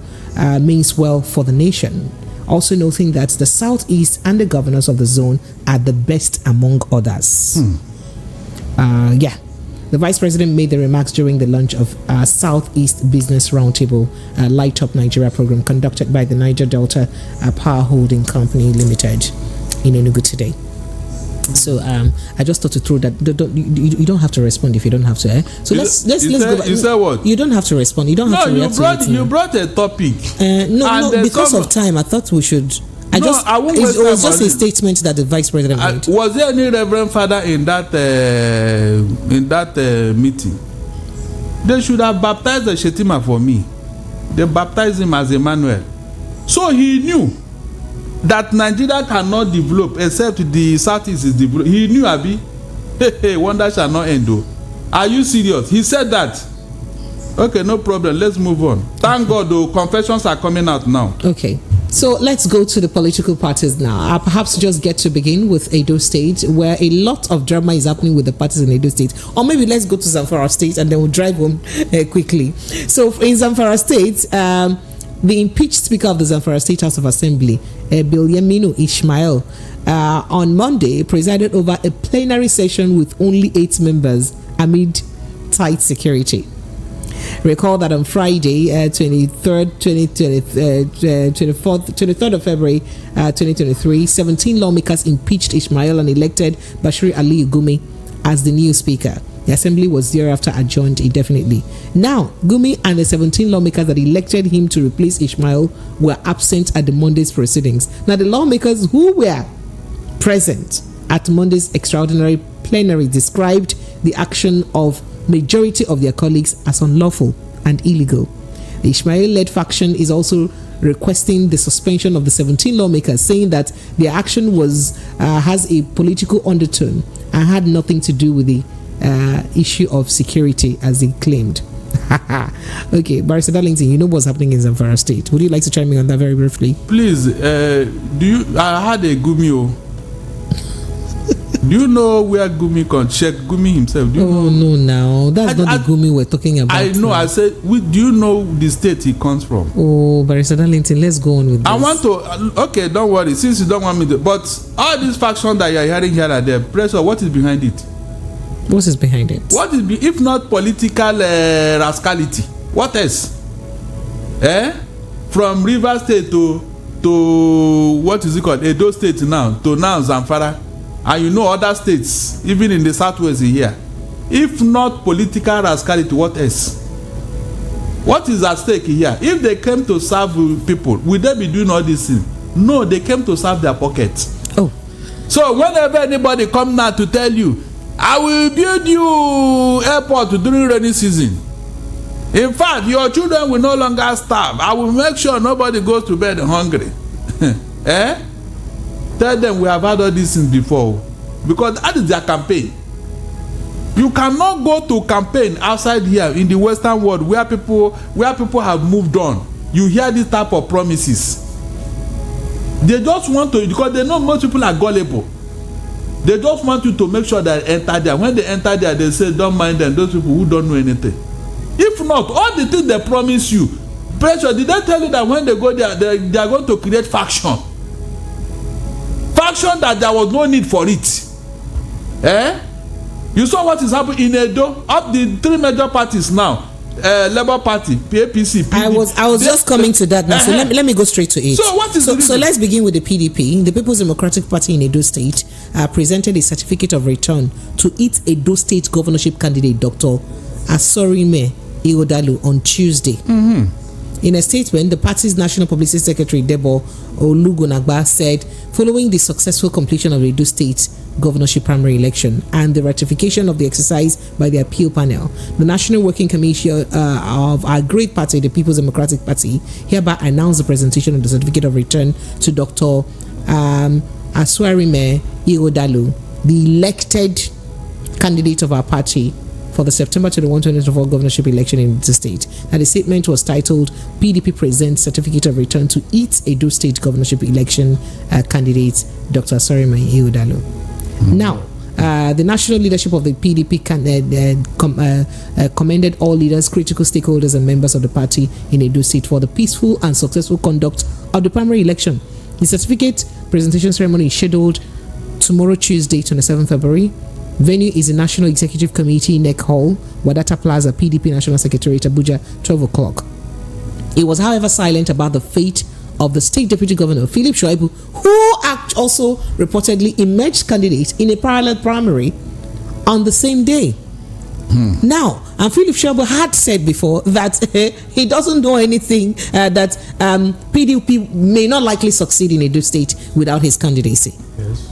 means well for the nation. Also noting that the Southeast and the governors of the zone are the best among others. The Vice President made the remarks during the launch of Southeast Business Roundtable Light Up Nigeria program conducted by the Niger Delta Power Holding Company Limited in Enugu today. So I just thought to throw that. You don't have to respond if you don't have to. So let's go back. You said what? You don't have to respond. You don't have to react. You brought a topic. No, because of time, I thought we should. It was just a statement that the vice president made. Was there any reverend father in that meeting? They should have baptized the Shettima for me. They baptized him as Emmanuel, so he knew that Nigeria cannot develop except the Southeast is developed. He knew, Abi. Hey, wonder shall not end though. Are you serious? He said that. Okay, no problem. Let's move on. Thank God, though, confessions are coming out now. Okay. So let's go to the political parties now. I'll perhaps just get to begin with Edo State, where a lot of drama is happening with the parties in Edo State. Or maybe let's go to Zamfara State and then we'll drive home quickly. So in Zamfara State, the impeached Speaker of the Zamfara State House of Assembly, Bilyaminu Ismail, on Monday presided over a plenary session with only 8 members amid tight security. Recall that on Friday, 23rd of February 2023, 17 lawmakers impeached Ismail and elected Bashir Ali Gumi as the new speaker. The assembly was thereafter adjourned indefinitely. Now, Gumi and the 17 lawmakers that elected him to replace Ismail were absent at the Monday's proceedings. Now, the lawmakers who were present at Monday's extraordinary plenary described the action of majority of their colleagues as unlawful and illegal. The Ismail-led faction is also requesting the suspension of the 17 lawmakers, saying that their action has a political undertone and had nothing to do with the issue of security, as they claimed. Okay, Barrister Darlington, you know what's happening in Zamfara State. Would you like to chime in on that very briefly? Please, I had a Gumio. Do you know where Gumi can check Gumi himself? Do you know? No, now that's not the Gumi we're talking about. I know. I said, do you know the state he comes from? Oh, Barrister Darlington, let's go on with this. I want to. Okay, don't worry. Since you don't want me to, but all these factions that you're hearing here and there, pressure. What is behind it? What is behind it? What is if not political rascality? What else? From River State to what is it called? Edo State now to now Zamfara. And you know other states, even in the southwest here. If not political rascality, what else? What is at stake here? If they came to serve people, would they be doing all these things? No, they came to serve their pockets. Oh. So whenever anybody come now to tell you, I will build you airport during rainy season. In fact, your children will no longer starve. I will make sure nobody goes to bed hungry. Tell them we have had all these things before, because that is their campaign. You cannot go to campaign outside here in the Western world where people have moved on. You hear this type of promises. They just want to, because they know most people are gullible. They just want you to make sure that they enter there. When they enter there, they say don't mind them. Those people who don't know anything. If not, all the things they promise you, pressure. Did they tell you that when they go there, they are going to create faction? Faction that there was no need for it. You saw what is happening in Edo. Up the 3 major parties now, Labour Party, PAPC, PDP. I was just coming to that now. So let me go straight to it. So what is so let's begin with the PDP. The People's Democratic Party in Edo State presented a certificate of return to its Edo State governorship candidate, Dr. Asorime Ighodalo, on Tuesday. In a statement, the party's National Publicity Secretary, Debo Olugunagba, said, following the successful completion of the Edo State governorship primary election and the ratification of the exercise by the appeal panel, the National Working Committee of our great party, the People's Democratic Party, hereby announced the presentation of the certificate of return to Dr. Asorime Ighodalo, the elected candidate of our party for the September 21, 2024 governorship election in the state. Now, the statement was titled, PDP presents certificate of return to its Edo State governorship election candidate, Dr. Asorime Ighodalo. Now, the national leadership of the PDP commended all leaders, critical stakeholders, and members of the party in Edo State for the peaceful and successful conduct of the primary election. The certificate presentation ceremony is scheduled tomorrow, Tuesday, 27 February. Venue is the National Executive Committee, NEC Hall, Wadata Plaza, PDP National Secretariat, Abuja, 12 o'clock. It was, however, silent about the fate of the State Deputy Governor, Philip Shoaibu, who also reportedly emerged candidate in a parallel primary on the same day. Now, and Philip Shoaibu had said before that he doesn't know anything, that PDP may not likely succeed in Edo State without his candidacy. Yes.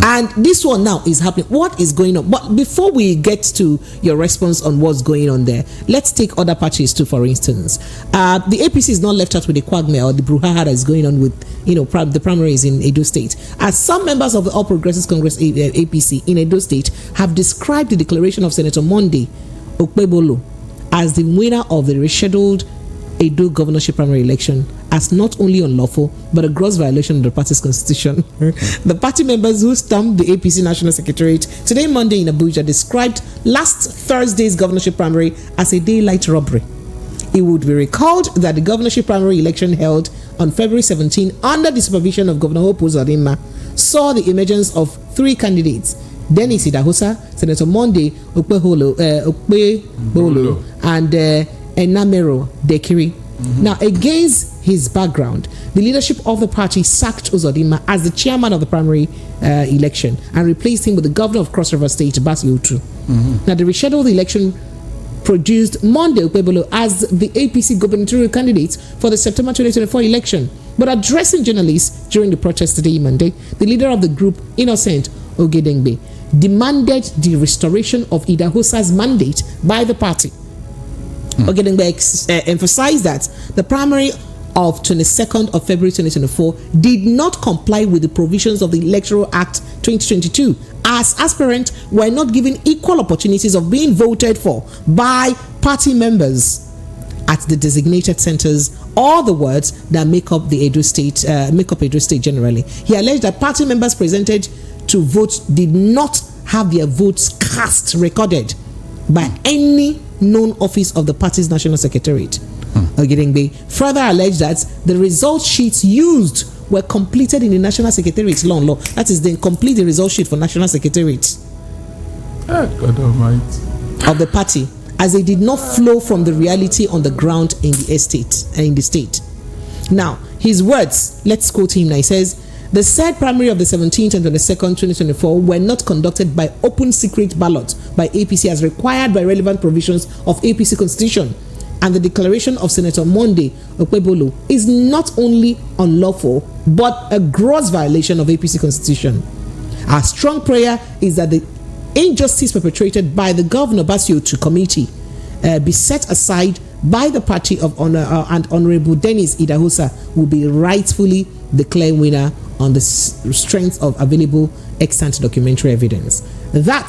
And this one now is happening. What is going on? But before we get to your response on what's going on there, let's take other parties too. For instance, the APC is not left out with the quagmire or the brouhaha that is going on with, the primaries in Edo State. As some members of the All Progressives Congress APC in Edo State have described the declaration of Senator Monday Okpebolo as the winner of the rescheduled Edo governorship primary election as not only unlawful but a gross violation of the party's constitution. The party members who stormed the APC National Secretariat today, Monday, in Abuja, described last Thursday's governorship primary as a daylight robbery. It would be recalled that the governorship primary election held on February 17 under the supervision of Governor Hope Uzodinma saw the emergence of three candidates: Dennis Idahosa, Senator Monday Okpebholo, and Enamero Dekiri. Now, against his background, the leadership of the party sacked Uzodinma as the chairman of the primary election and replaced him with the governor of Cross River State, Basi Otu. Now, the rescheduled election produced Monday Okpebholo as the APC gubernatorial candidate for the September 2024 election. But addressing journalists during the protest today, Monday, the leader of the group, Innocent Ogedengbe, demanded the restoration of Idahosa's mandate by the party. Ogedengbe emphasized that the primary of 22nd of February 2024 did not comply with the provisions of the Electoral Act 2022, as aspirants were not given equal opportunities of being voted for by party members at the designated centers, or the wards that make up the Edo State, Edo State generally. He alleged that party members presented to vote did not have their votes cast recorded by any known office of the party's national secretariat. Ogedengbe further alleged that the result sheets used were completed in the national secretariat's law. That is, they complete the result sheet for national secretariat God Almighty. of the party, as they did not flow from the reality on the ground in the estate and in the state. Now, his words, let's quote him now. He says, the said primary of the 17th and 22nd 2024 were not conducted by open secret ballot by APC as required by relevant provisions of APC constitution, and the declaration of Senator Monday Okpebholo is not only unlawful but a gross violation of APC constitution. Our strong prayer is that the injustice perpetrated by the Governor Basi Otu committee be set aside by the party of and Honorable Dennis Idahosa will be rightfully declared winner on the strength of available extant documentary evidence. That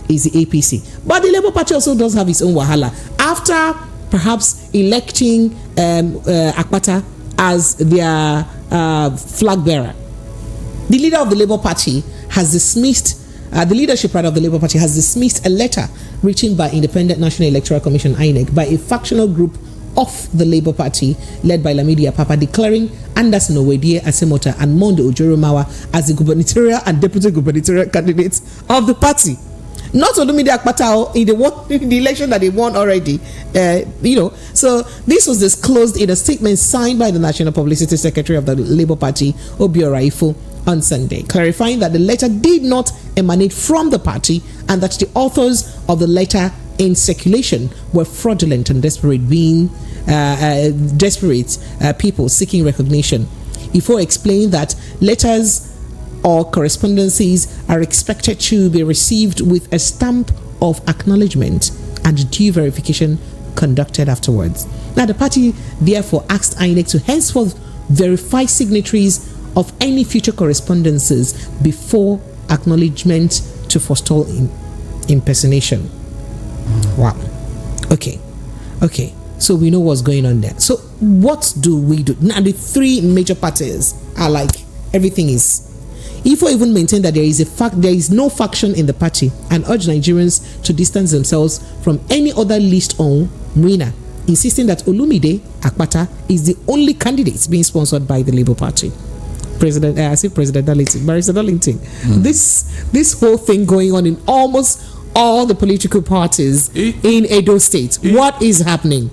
is the APC. But the Labour Party also does have its own wahala. After perhaps electing Akpata as their flag bearer, the leader of the Labour Party has dismissed, the leadership of the Labour Party has dismissed a letter written by Independent National Electoral Commission (INEC) by a factional group of the Labour Party led by Lamidi Apapa, declaring Anderson Owedie Asemota and Monde Ojoromawa as the gubernatorial and deputy gubernatorial candidates of the party. Not Olumide Akpata in the election that they won already, So this was disclosed in a statement signed by the National Publicity Secretary of the Labour Party, Obiora Ifo, on Sunday, clarifying that the letter did not emanate from the party and that the authors of the letter in circulation were fraudulent and desperate people seeking recognition. Ifo explained that letters or correspondences are expected to be received with a stamp of acknowledgement and due verification conducted afterwards. Now, the party therefore asked INEC to henceforth verify signatories of any future correspondences before acknowledgement to forestall impersonation. Wow. Okay. So we know what's going on there. So what do we do? Now, the three major parties are like, everything is. Ifo even maintained that there is no faction in the party and urged Nigerians to distance themselves from any other list on winner, insisting that Olumide Akpata is the only candidate being sponsored by the Labour Party. President Darlington, Barrister Darlington. This whole thing going on in almost all the political parties in Edo State. What is happening?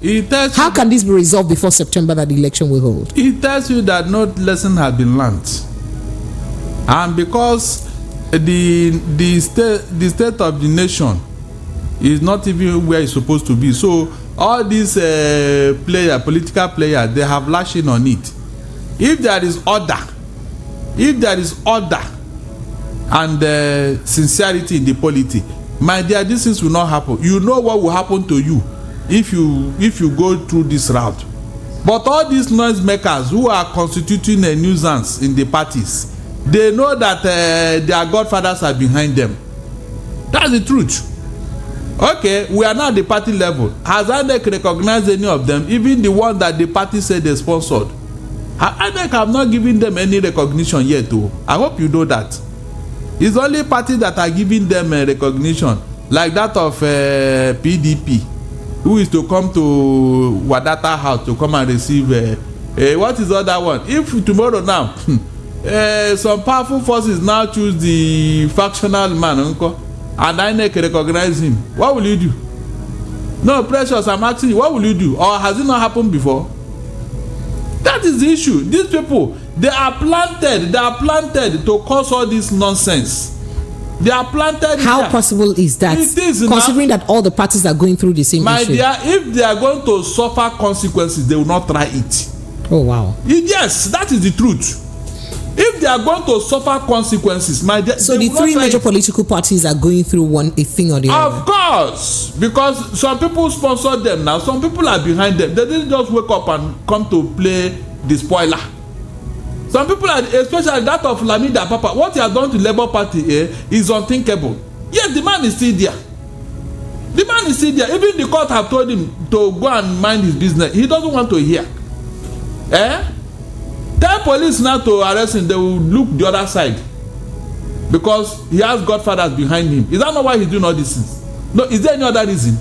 How can this be resolved before September that the election will hold? It tells you that no lesson has been learned. And because the state of the nation is not even where it's supposed to be, so all these political players, they have lashed in on it. If there is order and sincerity in the polity, my dear, these things will not happen. You know what will happen to you if you go through this route. But all these noise makers who are constituting a nuisance in the parties, they know that their godfathers are behind them. That's the truth. Okay, we are now at the party level. Has INEC recognized any of them, even the one that the party said they sponsored? INEC have not given them any recognition yet, though. I hope you know that. It's only parties that are giving them recognition, like that of PDP, who is to come to Wadata House to come and receive. What is the other one? If tomorrow now, some powerful forces now choose the factional man, uncle, and INEC recognize him, what will you do? No, Precious, I'm asking you, what will you do? Or has it not happened before? That is the issue. These people, they are planted to cause all this nonsense. They are planted. How here. possible is that? It is considering that all the parties are going through the same my issue. dear, if they are going to suffer consequences, they will not try it. Oh wow. Yes, that is the truth. If they are going to suffer consequences, my dear, so the three major political parties are going through a thing or the other. Of course, because some people sponsor them now. Some people are behind them. They didn't just wake up and come to play the spoiler. Some people are, especially that of Lamida Papa. What he has done to Labour Party is unthinkable. Yes, the man is still there. The man is still there. Even the court have told him to go and mind his business. He doesn't want to hear. Tell police now to arrest him, they will look the other side because he has godfathers behind him. Is that not why he's doing all these things? No, is there any other reason?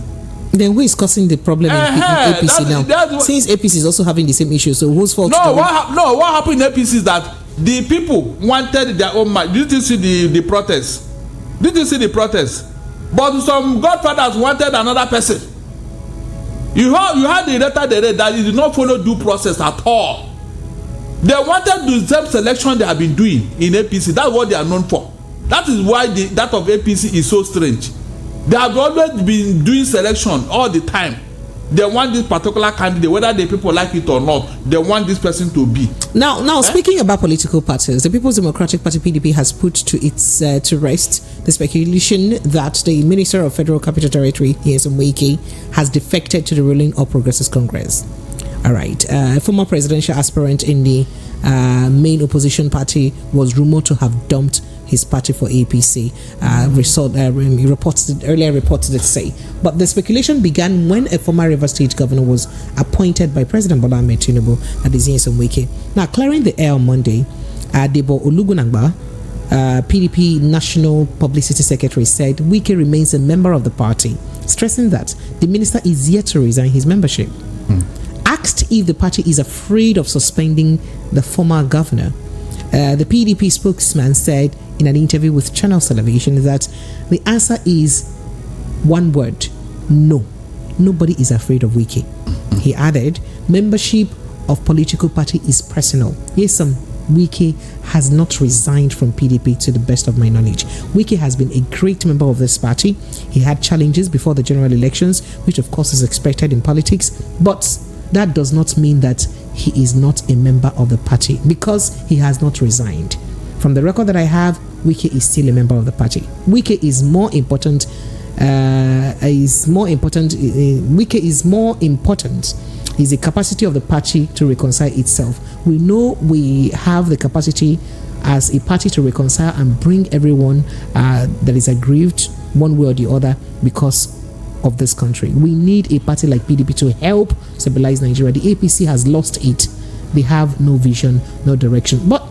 Then who is causing the problem in APC now? Since APC is also having the same issue, so whose fault? What happened in APC is that the people wanted their own mind. Did you see the protest? Did you see the protest? But some godfathers wanted another person. You had the letter they read that it did not follow due process at all. They wanted the same selection they have been doing in APC. That's what they are known for. That is why that of APC is so strange. They have always been doing selection all the time. They want this particular candidate, whether the people like it or not. They want this person to be. Now, speaking about political parties, the People's Democratic Party (PDP) has put to rest the speculation that the Minister of Federal Capital Territory, Ijeoma Egwuatu, has defected to the ruling All Progressives Congress. All right. A former presidential aspirant in the main opposition party was rumored to have dumped his party for APC. Earlier reports did say. But the speculation began when a former Rivers State governor was appointed by President Bola Ahmed Tinubu, that is Nyesom Wike. Now, clearing the air on Monday, Debo Olugunagba, PDP National Publicity Secretary, said Wike remains a member of the party, stressing that the minister is yet to resign his membership. Asked if the party is afraid of suspending the former governor, the PDP spokesman said in an interview with Channel Television that the answer is one word: no. Nobody is afraid of Wike. He added, membership of political party is personal. Yes, Wike has not resigned from PDP to the best of my knowledge. Wike has been a great member of this party. He had challenges before the general elections, which of course is expected in politics, but that does not mean that he is not a member of the party because he has not resigned. From the record that I have, Wike is still a member of the party. Wike is more important. Wike is more important is the capacity of the party to reconcile itself. We know we have the capacity as a party to reconcile and bring everyone that is aggrieved one way or the other because of this country. We need a party like PDP to help stabilize Nigeria. The APC has lost it. They have no vision, no direction. But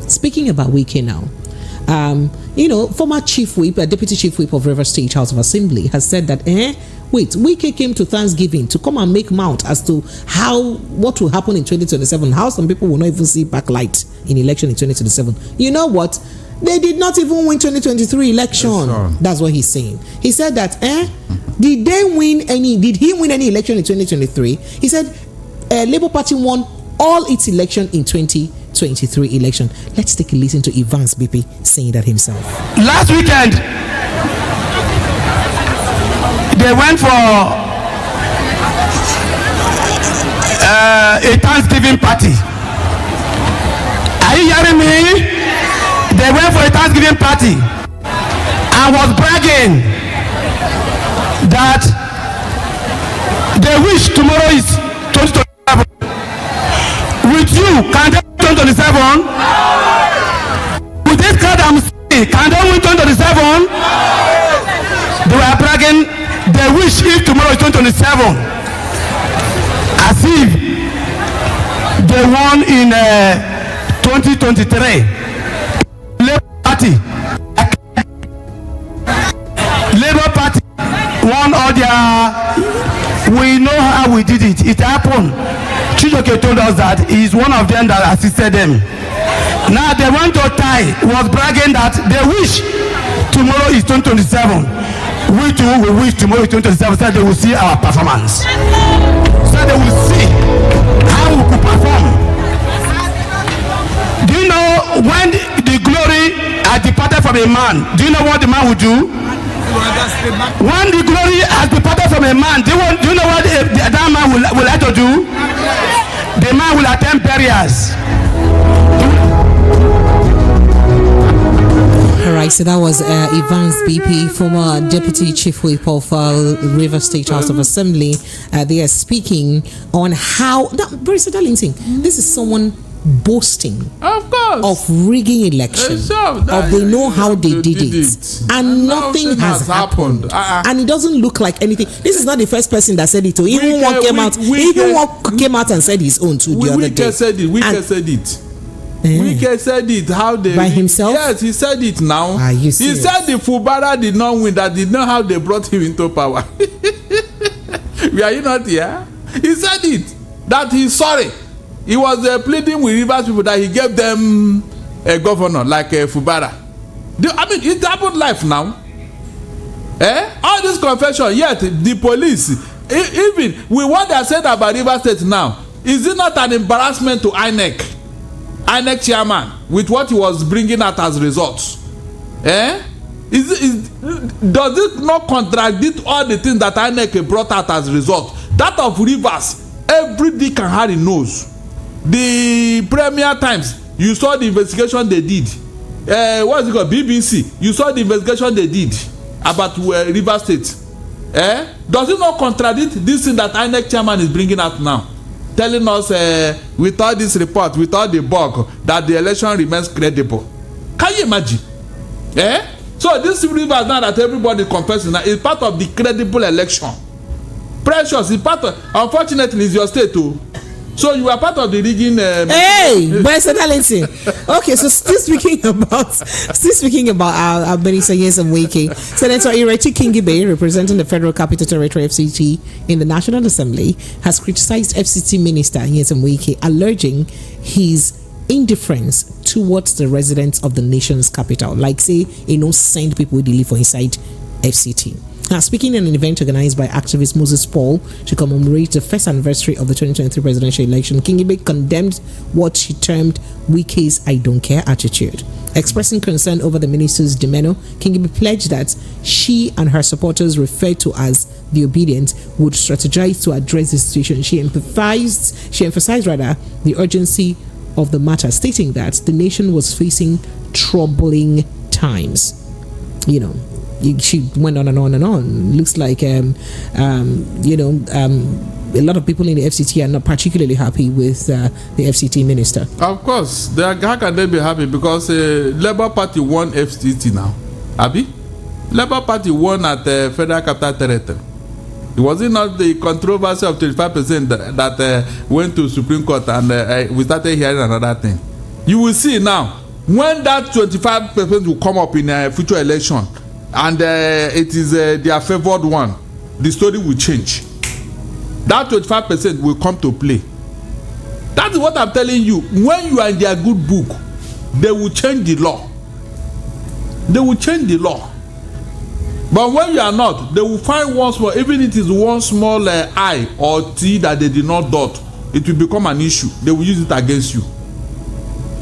speaking about Wike now, former chief whip, deputy chief whip of Rivers State House of Assembly has said that, Wike came to Thanksgiving to come and make mount as to what will happen in 2027. How some people will not even see backlight in election in 2027. You know what? They did not even win 2023 election. That's what he's saying. He said that, did he win any election in 2023? He said, Labour Party won all its election in 2023 election. Let's take a listen to Evans BP saying that himself. Last weekend, they went for a Thanksgiving party. Are you hearing me? They went for a Thanksgiving party and was bragging that they wish tomorrow is 2027. With you, can they win 2027? With this card I'm saying, can they win 2027? They were bragging, they wish if tomorrow is 2027. As if they won in 2023. Labour Party won all their. We know how we did it. It happened. Chijoke told us that he is one of them that assisted them. Now they went to tie. Was bragging that they wish tomorrow is 2027. We too will wish tomorrow is 2027 so they will see our performance. So they will see how we could perform. Do you know when the glory has departed from a man? Do you know what the man will do? When the glory has departed from a man, do you know what that man will like to do? The man will attend burials. All right, so that was Evans BP, former Deputy Chief Whip of River State House of Assembly. They are speaking on how. Now, Barrister Darlington, this is someone boasting of course of rigging elections, they know how they did it, and nothing has happened. And it doesn't look like anything. This is not the first person that said it. Even one came out and said his own too the other day. Wike said it. Wike said it. How they by himself? Yes, he said it now. He said the Fubara did not win. That did not how they brought him into power. Were you not here? He said it. That he's sorry. He was pleading with Rivers people that he gave them a governor like Fubara. I mean, it happened live now. All this confession, yet the police, even with what they said about Rivers State now, is it not an embarrassment to INEC chairman with what he was bringing out as results? Does it not contradict all the things that INEC brought out as results? That of Rivers, every Dick and Harry knows. The Premier Times, you saw the investigation they did. What is it called? BBC, you saw the investigation they did about River State. Does it not contradict this thing that INEC chairman is bringing out now, telling us without this report, without the bug, that the election remains credible? Can you imagine? So this Rivers now that everybody confessing now is part of the credible election. Precious is part of, unfortunately, is your state too. So you are part of the rigging. Hey, Barrister Darlington. Okay, so still speaking about our Minister Nyesom Wike, Senator Ireti Kingibe, representing the Federal Capital Territory FCT in the National Assembly, has criticized FCT Minister Nyesom Wike, alleging his indifference towards the residents of the nation's capital, like say, send people to live for inside FCT. Now, speaking in an event organized by activist Moses Paul to commemorate the first anniversary of the 2023 presidential election, Kingibe condemned what she termed Wike's "I don't care" attitude. Expressing concern over the minister's demeanor, Kingibe pledged that she and her supporters, referred to as the obedient, would strategize to address the situation. She emphasized the urgency of the matter, stating that the nation was facing troubling times. She went on and on and on. Looks like a lot of people in the FCT are not particularly happy with the FCT minister. Of course, how can they be happy? Because Labour Party won FCT now. Abi? Labour Party won at the Federal Capital Territory. Was it not the controversy of 25% that went to Supreme Court and we started hearing another thing? You will see now when that 25% will come up in a future election. And it is their favored one, the story will change. That 25% will come to play. That's what I'm telling you. When you are in their good book, they will change the law. They will change the law. But when you are not, they will find one small, even if it is one small I or T that they did not dot, it will become an issue. They will use it against you.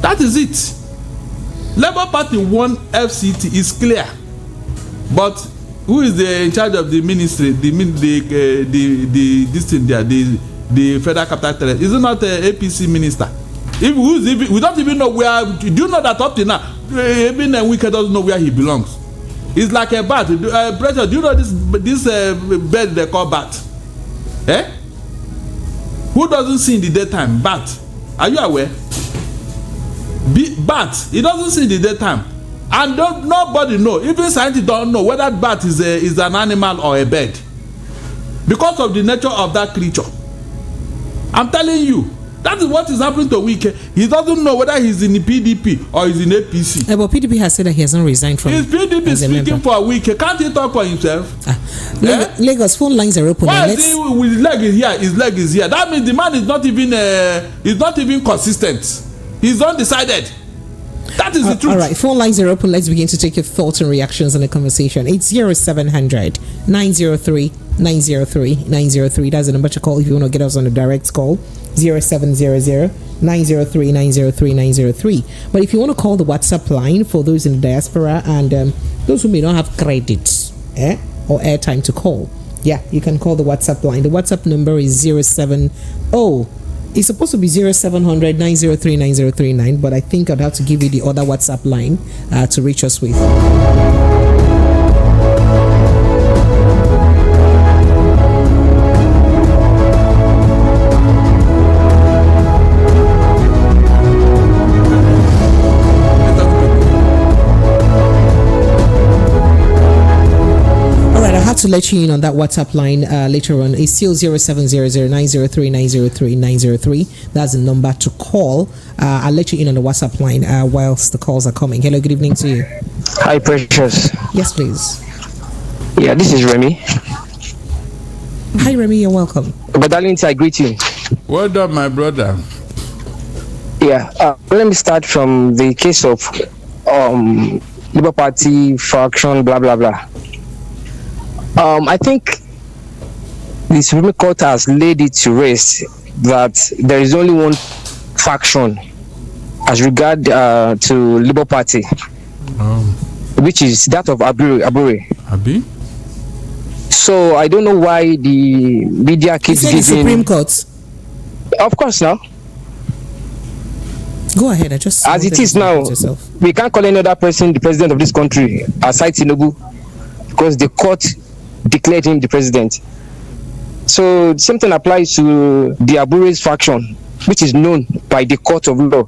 That is it. Labour Party won FCT is clear. But who is in charge of the ministry? This thing there, the Federal Capital Territory. Is it not APC minister? We don't even know where. Do you know that up to now, even Wike doesn't know where he belongs? It's like a bat. Pressure. Do you know this bird they call bat? Who doesn't see in the daytime? Bat. Are you aware? Bat. It doesn't see in the daytime. And nobody know, even scientists don't know whether bat is an animal or a bird, because of the nature of that creature. I'm telling you, That is what is happening to Wike. He doesn't know whether he's in the PDP or he's in APC. But PDP has said that he hasn't resigned from. Is PDP speaking for Wike? Can't he talk for himself? Lagos phone lines are open. Why is he with his leg is here? His leg is here. That means the man is not even consistent. He's undecided. That is the truth. All right, phone lines are open. Let's begin to take your thoughts and reactions on the conversation. It's 0700 903 903 903. That's the number to call if you want to get us on a direct call. 0700 903 903 903. But if you want to call the WhatsApp line for those in the diaspora and those who may not have credit or airtime to call, you can call the WhatsApp line. The WhatsApp number is 070. It's supposed to be 0700 903 9039, but I think I'd have to give you the other WhatsApp line to reach us with. To let you in on that WhatsApp line later on. It's still 0700 903 903 903. That's the number to call. I'll let you in on the WhatsApp line whilst the calls are coming. Hello, good evening to you. Hi, Precious. Yes, please. Yeah, this is Remy. Hi, Remy, you're welcome. But darling, I greet you. Well done, my brother. Yeah, let me start from the case of Labour Party faction, blah, blah, blah. I think the Supreme Court has laid it to rest that there is only one faction as regard to Labour Party, which is that of Abure. Abi? So I don't know why the media keeps giving... the Supreme Court? Of course, now. Go ahead, I just... As it is now, we can't call any other person the president of this country aside Tinubu because the court declared him the president. So the same thing applies to the Abure's faction, which is known by the court of law.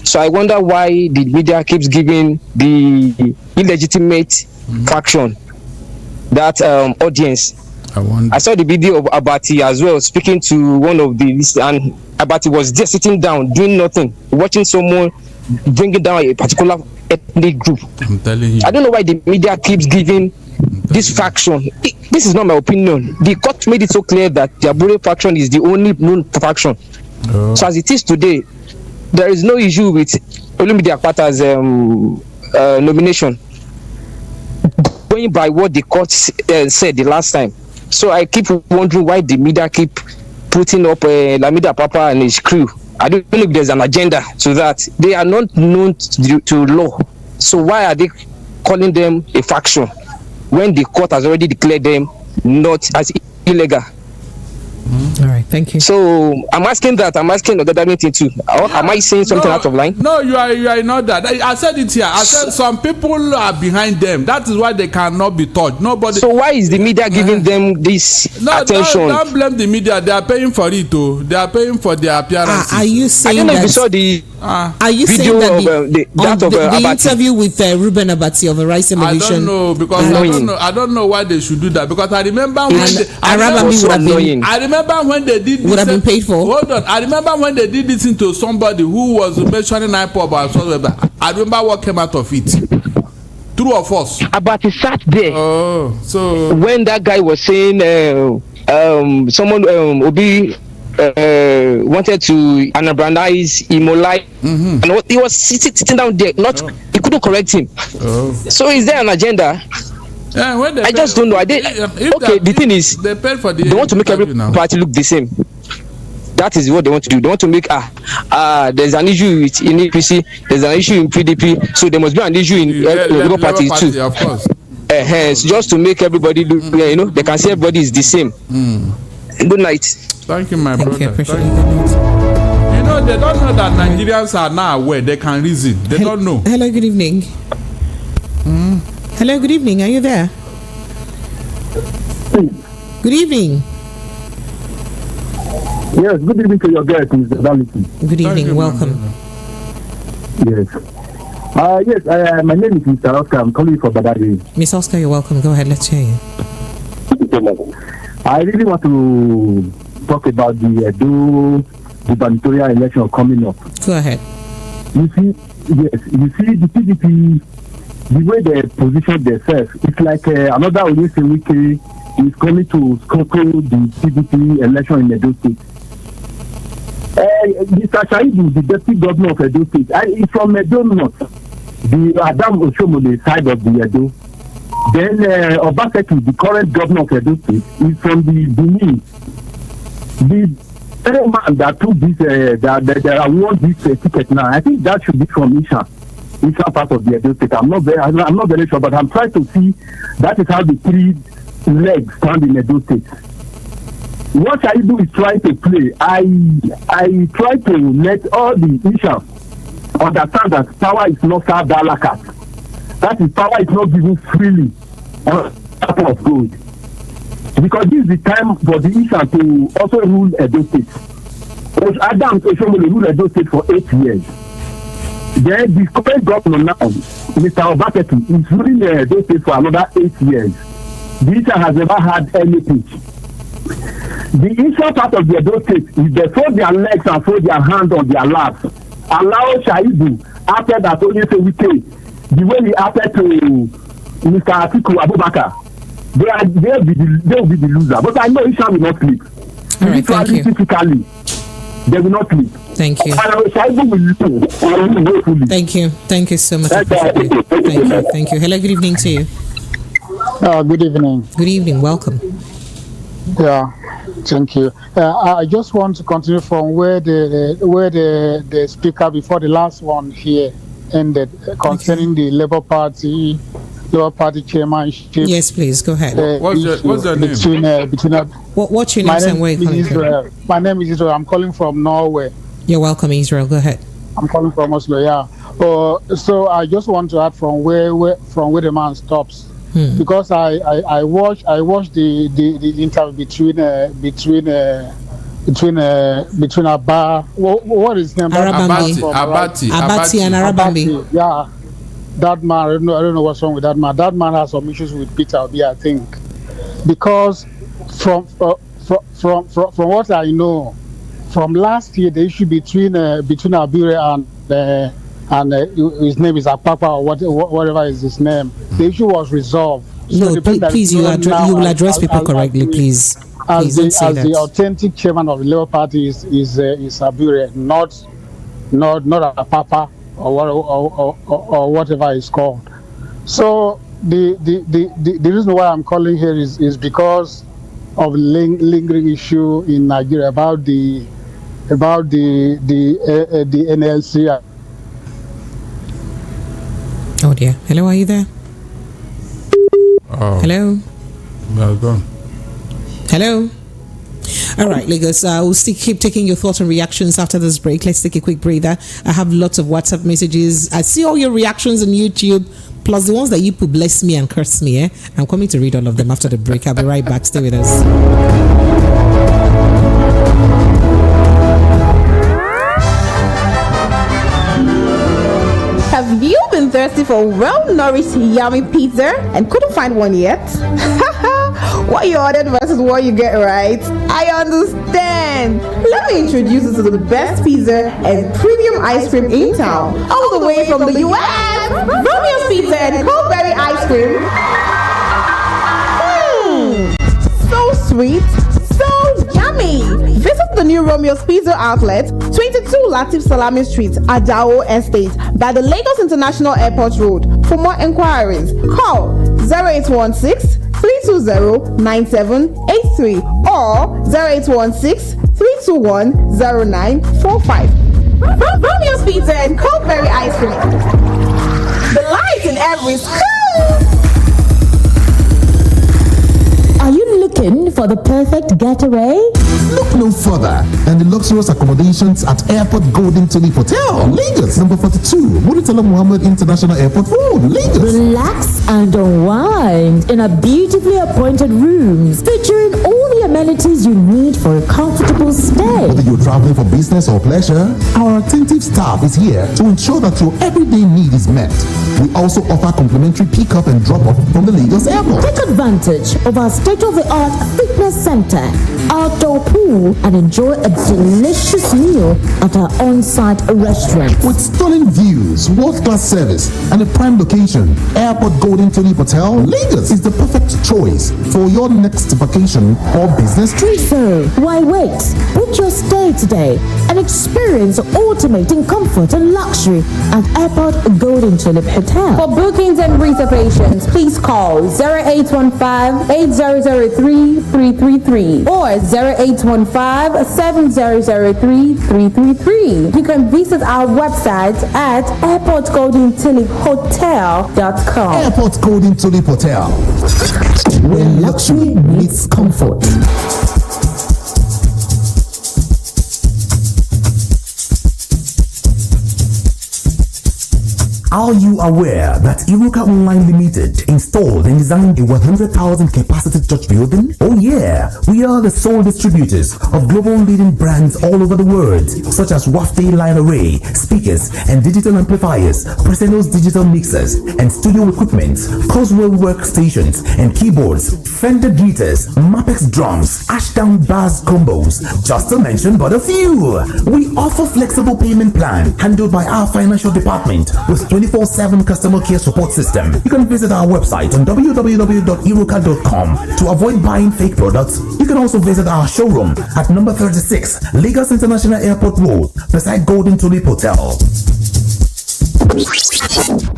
So I wonder why the media keeps giving the illegitimate faction that audience. I saw the video of Abati as well speaking to one of the, and Abati was just sitting down doing nothing, watching someone bringing down a particular ethnic group. I'm telling you. I don't know why the media keeps giving this faction. This is not my opinion. The court made it so clear that the Abure faction is the only known faction. So as it is today, there is no issue with Olumide Akpata's nomination, going by what the court said the last time. So I keep wondering why the media keep putting up Lamida Papa and his crew. I don't know if there's an agenda to that. They are not known to law. So why are they calling them a faction when the court has already declared them not as illegal? All right, thank you. So I'm asking that. I'm asking the other thing too. Or am I saying something out of line? No, you are not that. I said it here. I said some people are behind them. That is why they cannot be touched. Nobody. So why is the media giving them this attention? Don't blame the media. They are paying for it too. They are paying for their appearance. Are you saying I don't know that? If you saw the are you video saying that the interview with Ruben Abati of Arise Television? I don't know because I don't know why they should do that because I remember when I remember when they did this, would have been paid for. Hold on, I remember when they did this into somebody who was mentioning IPOB or something. I remember what came out of it. True or false? Abati sat there. Oh, so when that guy was saying someone Obi wanted to anabranize Imolai, and he was sitting down there, he couldn't correct him. So is there an agenda? Yeah, when I just don't know. The thing is, they want to make every party look the same. That is what they want to do. They want to make there's an issue in APC, there's an issue in PDP, so there must be an issue in Labour Party too. Of course. So just to make everybody look, they can see everybody is the same. Good night. Thank you, my brother. You. They don't know that Nigerians are now aware. They can reason. They don't know. Hello, good evening. Hello, good evening. Are you there? Good evening. Yes, good evening to your guest, Mr. Darlington. Good evening, welcome. Yes. My name is Mr. Oscar. I'm calling from Badagry. Miss Oscar, you're welcome. Go ahead, let's hear you. I really want to talk about the Edo gubernatorial election coming up. Go ahead. You see, the PDP, the way they position themselves, it's like another Oyesewike is coming to scuttle the PDP election in Edo State. Mr. Shaibu, the deputy governor of Edo State, he's from Edo North, the Adam Oshomole side of the Edo. Then Obaseki, the current governor of Edo State, is from the Benin. The man that took this, that won this ticket now, I think that should be from Isha part of the Edo State. I'm not very sure, but I'm trying to see that is how the three legs stand in Edo State. What Shaibu is trying to play, I try to let all the Isha understand that power is not served à la carte. That is, power is not given freely on top of gold. Because this is the time for the Isha to also rule Edo State. Adam Oshomole ruled Edo State for 8 years. Then the current governor now, Mr. Obaseki, is ruling Edo State for another 8 years. The Isha has never had anything. The Isha part of the Edo State is they fold their legs and fold their hands on their laps. Allow Shaibu, after that Oyesewike, the way he acted to Mr. Atiku Abubakar, they'll be the loser. But I know Isha will not sleep. All right, thank you. Physically, they will not sleep. Thank you. Shaibu will lose. Thank you. Thank you so much. Thank you. Hello, good evening to you. Good evening. Good evening. Welcome. Yeah, thank you. I just want to continue from where the speaker before the last one here ended concerning the Labour Party chairmanship. Yes, please go ahead. What's your name? What's your name and where you calling from? My name is Israel. I'm calling from Norway. You're welcome, Israel. Go ahead. I'm calling from Oslo. Yeah. So I just want to add from where the man stops. Because I watched the interview between Abba, what is his name? Abati and Arabambi. Yeah, that man. I don't know what's wrong with that man. That man has some issues with Peter Obi, I think, because from what I know, from last year the issue between Abire and his name is Apapa or whatever is his name. The issue was resolved. So please, you will address people correctly, please. As the authentic chairman of the Labour Party is Abure, not Apapa or whatever it's called. So the reason why I'm calling here is because of lingering issue in Nigeria about the NLC. Oh dear. Hello, are you there? Oh. Hello? Well done. Hello? All right, Lagos, we'll still keep taking your thoughts and reactions after this break. Let's take a quick breather. I have lots of WhatsApp messages. I see all your reactions on YouTube, plus the ones that you put bless me and curse me. I'm coming to read all of them after the break. I'll be right back. Stay with us. Have you been thirsty for well-nourished, yummy pizza and couldn't find one yet? What you ordered versus what you get, right? I understand. Let me introduce you to the best pizza and premium ice cream in town, all the way from the US. Romeo's Pizza and Coldberry Ice Cream. So sweet, so yummy. Visit the new Romeo's Pizza outlet, 22 Latif Salami Street, Ajao Estate, by the Lagos International Airport Road. For more inquiries, call 0816-320-9783 or 0816-321-0945. Romeo's Pizza and Coldberry Ice Cream. The light in every school. Are you looking for the perfect getaway? Look no further than the luxurious accommodations at Airport Golden Tulip Hotel, Lagos, number 42, Muritala Muhammad International Airport Road, Lagos. Relax and unwind in a beautifully appointed rooms featuring all the amenities you need for a comfortable stay. Whether you're traveling for business or pleasure, our attentive staff is here to ensure that your everyday need is met. We also offer complimentary pick-up and drop-off from the Lagos Airport. Take advantage of our state-of-the-art Fitness Center, outdoor pool, and enjoy a delicious meal at our on-site restaurant. With stunning views, world-class service, and a prime location, Airport Golden Tulip Hotel, Lagos is the perfect choice for your next vacation or business trip. So, why wait? Book your stay today and experience ultimate in comfort and luxury at Airport Golden Tulip Hotel. For bookings and reservations, please call 0815-8003-333 or 0815-7003-333. You can visit our website at airportgoldentuliphotel.com. Airport Golden Tulip Hotel, where luxury meets comfort. Are you aware that Iruka Online Limited installed and designed a 100,000 capacity church building? Oh yeah, we are the sole distributors of global leading brands all over the world, such as Wafte Line Array, speakers and digital amplifiers, Preseno's digital mixers and studio equipment, Coswell workstations and keyboards, Fender guitars, Mapex drums, Ashdown bass combos, just to mention but a few. We offer flexible payment plan handled by our financial department with 24/7 customer care support system. You can visit our website on www.iruka.com to avoid buying fake products. You can also visit our showroom at number 36 Lagos International Airport Road beside Golden Tulip Hotel.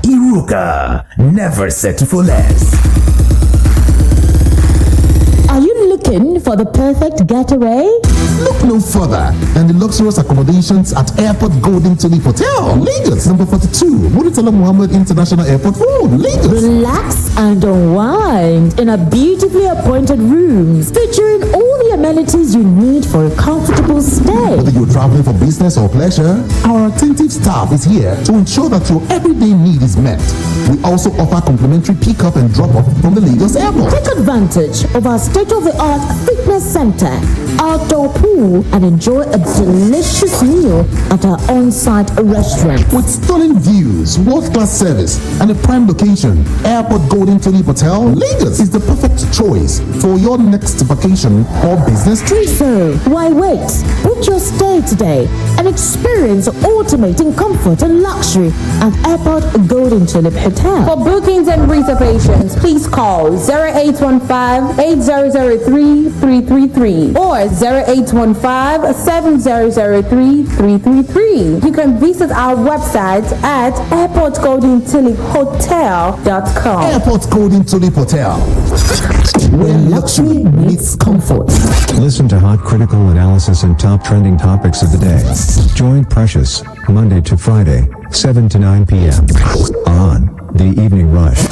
Iruka, never settle for less. Are you looking for the perfect getaway? Look no further than the luxurious accommodations at Airport Golden Tulip Hotel, Lagos, number 42, Muritala Muhammad International Airport Road, Lagos. Relax and unwind in a beautifully appointed rooms featuring all the amenities you need for a comfortable stay. Whether you're traveling for business or pleasure, our attentive staff is here to ensure that your everyday need is met. We also offer complimentary pick-up and drop-off from the Lagos Airport. Take advantage of our state-of-the-art fitness center, outdoor pool, and enjoy a delicious meal at our on-site restaurant. With stunning views, world-class service, and a prime location, Airport Golden Tulip Hotel, Lagos is the perfect choice for your next vacation or business trip. So, why wait? Book your stay today and experience ultimate in comfort and luxury at Airport Golden Tulip Hotel. For bookings and reservations, please call 0815-8003-333 or 0815-7003-333. You can visit our website at airportgoldentuliphotel.com. Airport Golden Tulip Hotel, where luxury meets comfort. Listen to hot critical analysis and top trending topics of the day. Join Precious, Monday to Friday, 7 to 9 p.m. on The Evening Rush.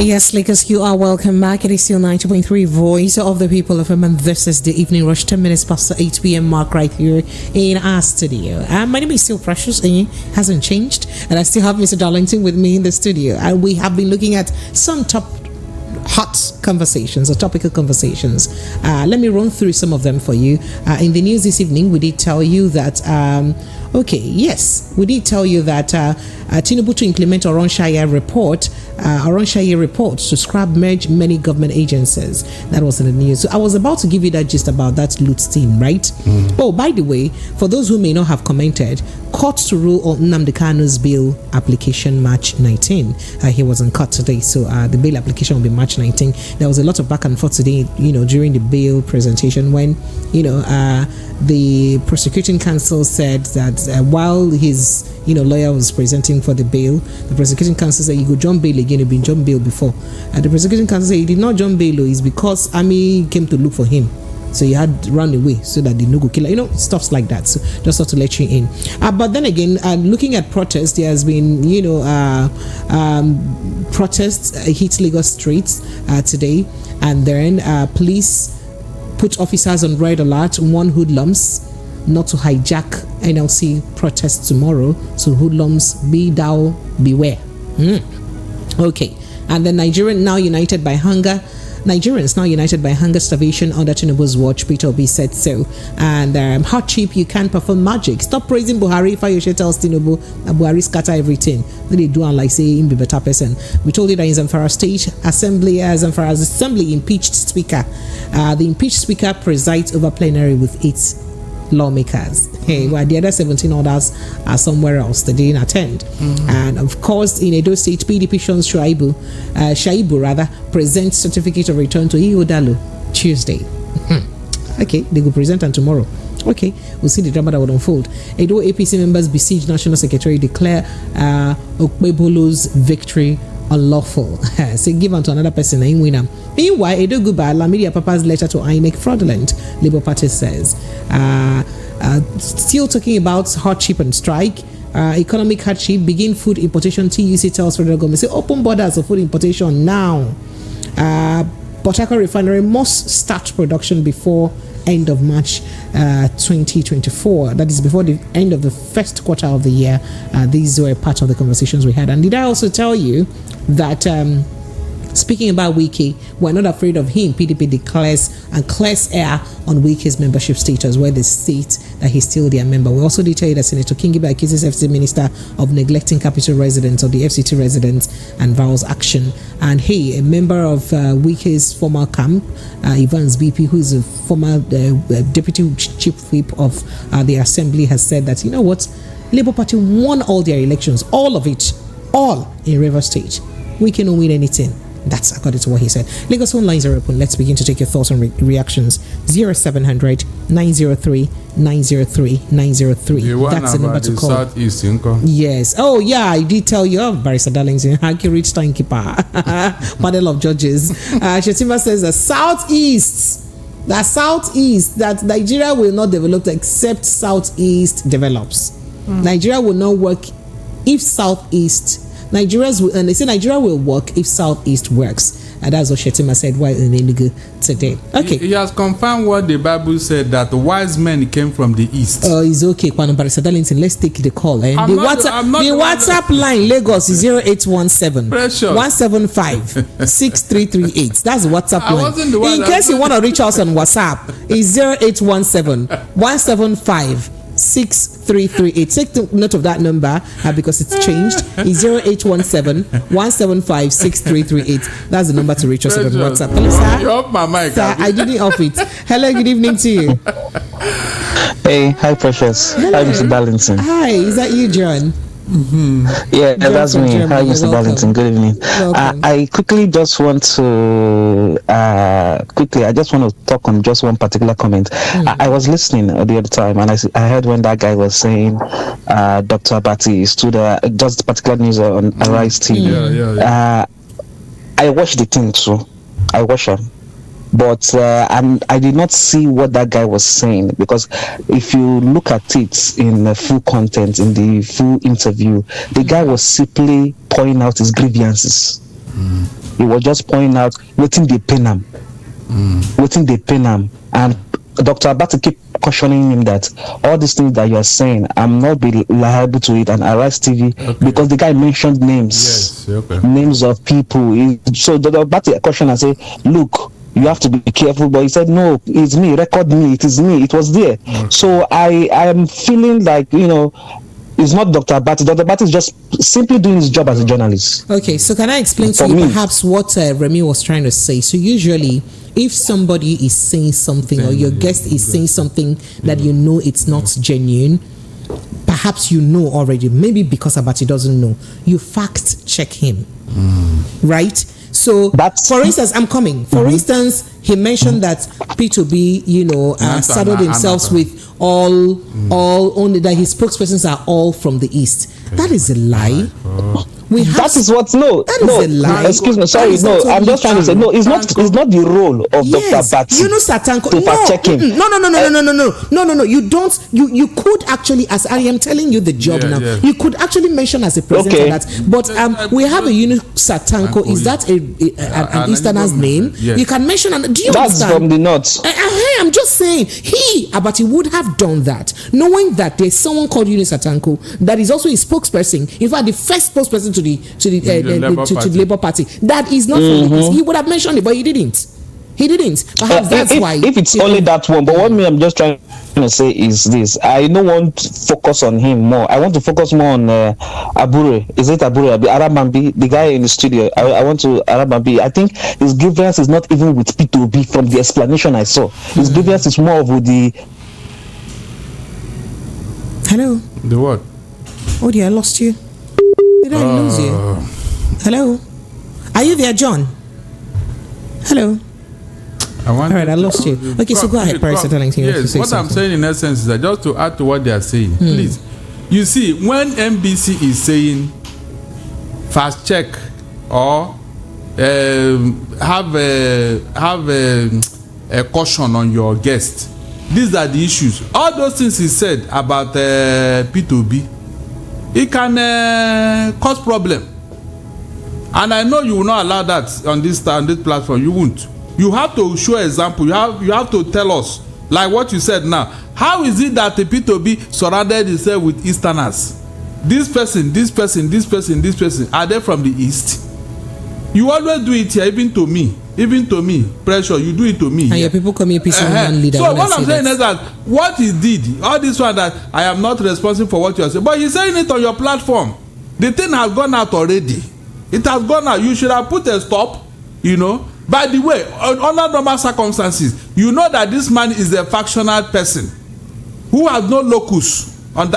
Yes, Lakers, you are welcome back. It is still 90.3 Voice of the People of and this is the Evening Rush, 10 minutes past the 8 p.m. mark right here in our studio. My name is still Precious, and it hasn't changed, and I still have Mr. Darlington with me in the studio, and we have been looking at some hot conversations or topical conversations. Let me run through some of them for you. In the news this evening, we did tell you that we did tell you that Tinubu to implement Oronshaya report to scrap merge many government agencies. That was in the news. So I was about to give you that gist about that loot team, right? Oh, by the way, for those who may not have commented, court to rule on Nnamdi Kanu's bail application March 19. He was in court today, so the bail application will be March 19. There was a lot of back and forth today, during the bail presentation when, the prosecuting counsel said that while his lawyer was presenting for the bail, the prosecuting counsel said you could jump bail again. You've been jump bail before. The prosecuting counsel said he did not jump bail. It's because army came to look for him, so he had run away so that the no go killer, stuffs like that. So just to let you in. But then again, looking at protests, there has been protests hit Lagos streets today, and then police put officers on red alert, warn hoodlums not to hijack NLC protests tomorrow. So hoodlums, be thou beware. Okay. And the Nigerian now united by hunger Nigerians now united by hunger starvation under Tinubu's watch, Peter Obi said so. And hardship, you can't perform magic. Stop praising Buhari. Fayoshe tells Tinubu that Buhari scatter everything. Then they do and like say him be better person. We told you that in Zamfara State Assembly, Zamfara's Assembly impeached Speaker. The impeached Speaker presides over plenary with 8 lawmakers. Hey, while the other 17 others are somewhere else, they didn't attend. And of course, in Edo State, PDP Shons Shaibu presents certificate of return to Ihodalu Tuesday. Okay, they will present on tomorrow. Okay, we'll see the drama that would unfold. Edo APC members besiege National Secretary, declare Okpebolo's victory unlawful. So give on to another person and winner. Meanwhile, Edo Guba Lamidia Papa's letter to INEC fraudulent, Labour Party says. Still talking about hardship and strike. Economic hardship, begin food importation. TUC tells federal government, say open borders of food importation now. Port Harcourt refinery must start production before end of March 2024. That is before the end of the first quarter of the year. These were part of the conversations we had. And did I also tell you that speaking about Wiki, we're not afraid of him. PDP declares and clears air on Wiki's membership status, where they state that he's still their member. We also detail you that Senator Kingiba accuses FCT Minister of neglecting capital residents, or the FCT residents, and vows action. And hey, a member of Wiki's former camp, Evans BP, who is a former deputy chief whip of the assembly, has said that, you know what, Labour Party won all their elections, all of it, all in Rivers State. We cannot win anything. That's according to what he said. Lagos phone lines are open. Let's begin to take your thoughts and reactions. 0700 903 903 903. That's the number to call. Southeast income. Yes. Oh yeah, I did tell you, Barrister Darlington, accurate timekeeper, panel of judges. Shetima says the southeast, that Nigeria will not develop except southeast develops. Nigeria will not work if southeast. Nigeria will work if southeast works. And that's what Shetima said while in Enugu today. Okay. He has confirmed what the Bible said, that the wise men came from the east. Oh, it's okay. Barrister Darlington, let's take the call. The WhatsApp line Lagos is 0817 175 6338. That's the WhatsApp line. In case you want to reach us on WhatsApp, it's 0817 175 6338. Take note of that number because it's changed. It's 0817 175 6338. That's the number to reach us on WhatsApp. Hello, sir. You off my mic. Sir, I didn't off it. Hello, good evening to you. Hey, hi, Precious. Hello. Hi, Mr. Darlington. Hi, is that you, John? Yeah, that's me. Germany. Hi, Mr. Darlington. Good evening. I quickly just want to talk on just one particular comment. I was listening the other time, and I heard when that guy was saying Dr. Abati stood just particular news on Arise TV. I watched the thing too. I watched him. But I did not see what that guy was saying, because if you look at it in the full content, in the full interview, the guy was simply pointing out his grievances. He was just pointing out waiting they pain him, and Dr. Abati keep cautioning him that all these things that you are saying, I'm not be liable to it, and Arise TV, because the guy mentioned names, names of people. So Dr. Abati cautioned and say, look, you have to be careful. But he said, no, it's me, record me, it is me, it was there. So I am feeling like, it's not Dr. Abati. Dr. Abati is just simply doing his job as a journalist. Okay, so can I explain to you perhaps what Remy was trying to say? So usually, if somebody is saying something, or your guest is saying something that you know it's not genuine, perhaps you know already, maybe because Abati doesn't know, you fact check him, right? So, for instance, I'm coming. For instance, he mentioned that P2B, saddled himself with only that his spokespersons are all from the east. That is a lie. That is a lie. Excuse me, sorry, I'm just trying to say, it's not the role of Dr. Abati to fact check him. No, you don't, you could actually, as I am telling you the job now, you could actually mention as a presenter that, but we have a Satanko, is that an Easterners name? You can mention, do you that's understand? From the north. I'm just saying, Abati would have done that, knowing that there's someone called Satanko that is also a spokesperson. In fact, the first spokesperson to the Labour Party. That is not from this. He would have mentioned it, but he didn't. Perhaps that's why. If it's only that one, but what I'm just trying to say is this: I don't want to focus on him more. I want to focus more on Abure. Is it Abure? Arabambi, the guy in the studio. I want to Arabambi. I think his grievance is not even with P2B from the explanation I saw. His grievance is more of the. Hello. The what? Oh dear, I lost you. Did I lose you? Hello. Are you there, John? Hello. All right, I lost you. Okay, so go ahead, Paris. Yes, what I'm saying in essence is that just to add to what they are saying, please. You see, when NBC is saying fast check or have a caution on your guest, these are the issues. All those things he said about P2B, it can cause problem. And I know you will not allow that on this platform. You won't. You have to show example. You have to tell us, like what you said now. How is it that the P2B surrounded itself with Easterners? This person, are they from the East? You always do it here, even to me. Pressure, you do it to me. And your people call me a peaceful man leader. So what I'm saying is that what he did, all this one that I am not responsible for what you are saying, but he's saying it on your platform. The thing has gone out already. It has gone out. You should have put a stop, By the way, under normal circumstances, you know that this man is a factional person who has no locus.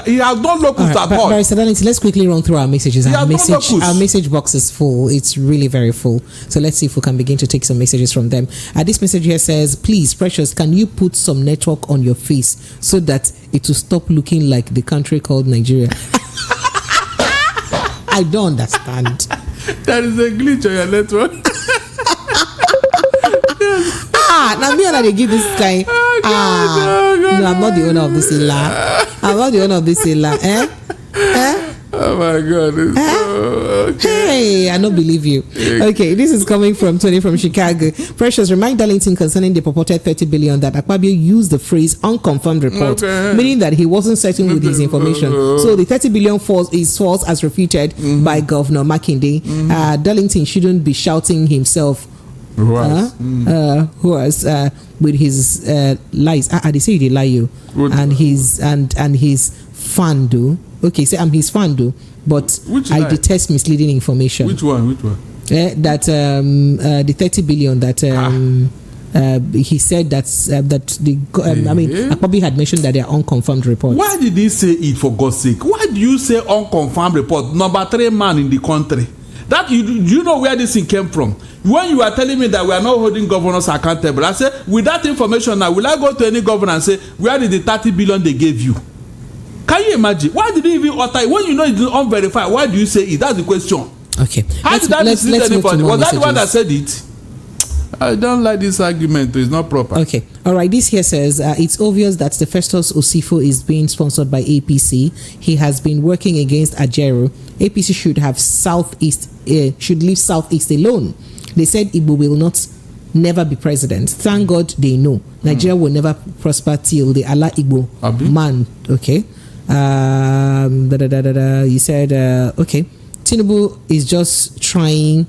He has no locus at all. Barrister Darlington, let's quickly run through our messages. Our message box is full. It's really very full. So let's see if we can begin to take some messages from them. This message here says, please, Precious, can you put some network on your face so that it will stop looking like the country called Nigeria? I don't understand. There is a glitch on your network. Now me and they give this guy. No, I'm not the owner of this illa. Oh my God. Hey, I don't believe you. Okay, this is coming from Tony from Chicago. Precious, remind Darlington concerning the purported 30 billion that Akpabio used the phrase unconfirmed report, meaning that he wasn't certain with his information. So the 30 billion is false as refuted by Governor Makinde. Darlington shouldn't be shouting himself. Who was with his lies? They say they lie you, and his fando. Okay, say I'm his fando, but I detest misleading information. Which one? That the 30 billion that he said that I probably had mentioned that they are unconfirmed reports. Why did he say it, for God's sake? Why do you say unconfirmed report? Number 3 man in the country. That you know where this thing came from. When you are telling me that we are not holding governors accountable, I say, with that information now, will I go to any governor and say, where did the 30 billion they gave you? Can you imagine? Why did you even utter it? When you know it's unverified, why do you say it? That's the question. Okay. How did that mislead anybody? Was that the one that said it? I don't like this argument. It's not proper. Okay. All right. This here says it's obvious that the Festus Osifo is being sponsored by APC. He has been working against Ajero. APC should have should leave Southeast alone. They said Igbo will never be president. Thank God they know. Nigeria will never prosper till the Allah Igbo man. Okay. You said, okay. Tinubu is just try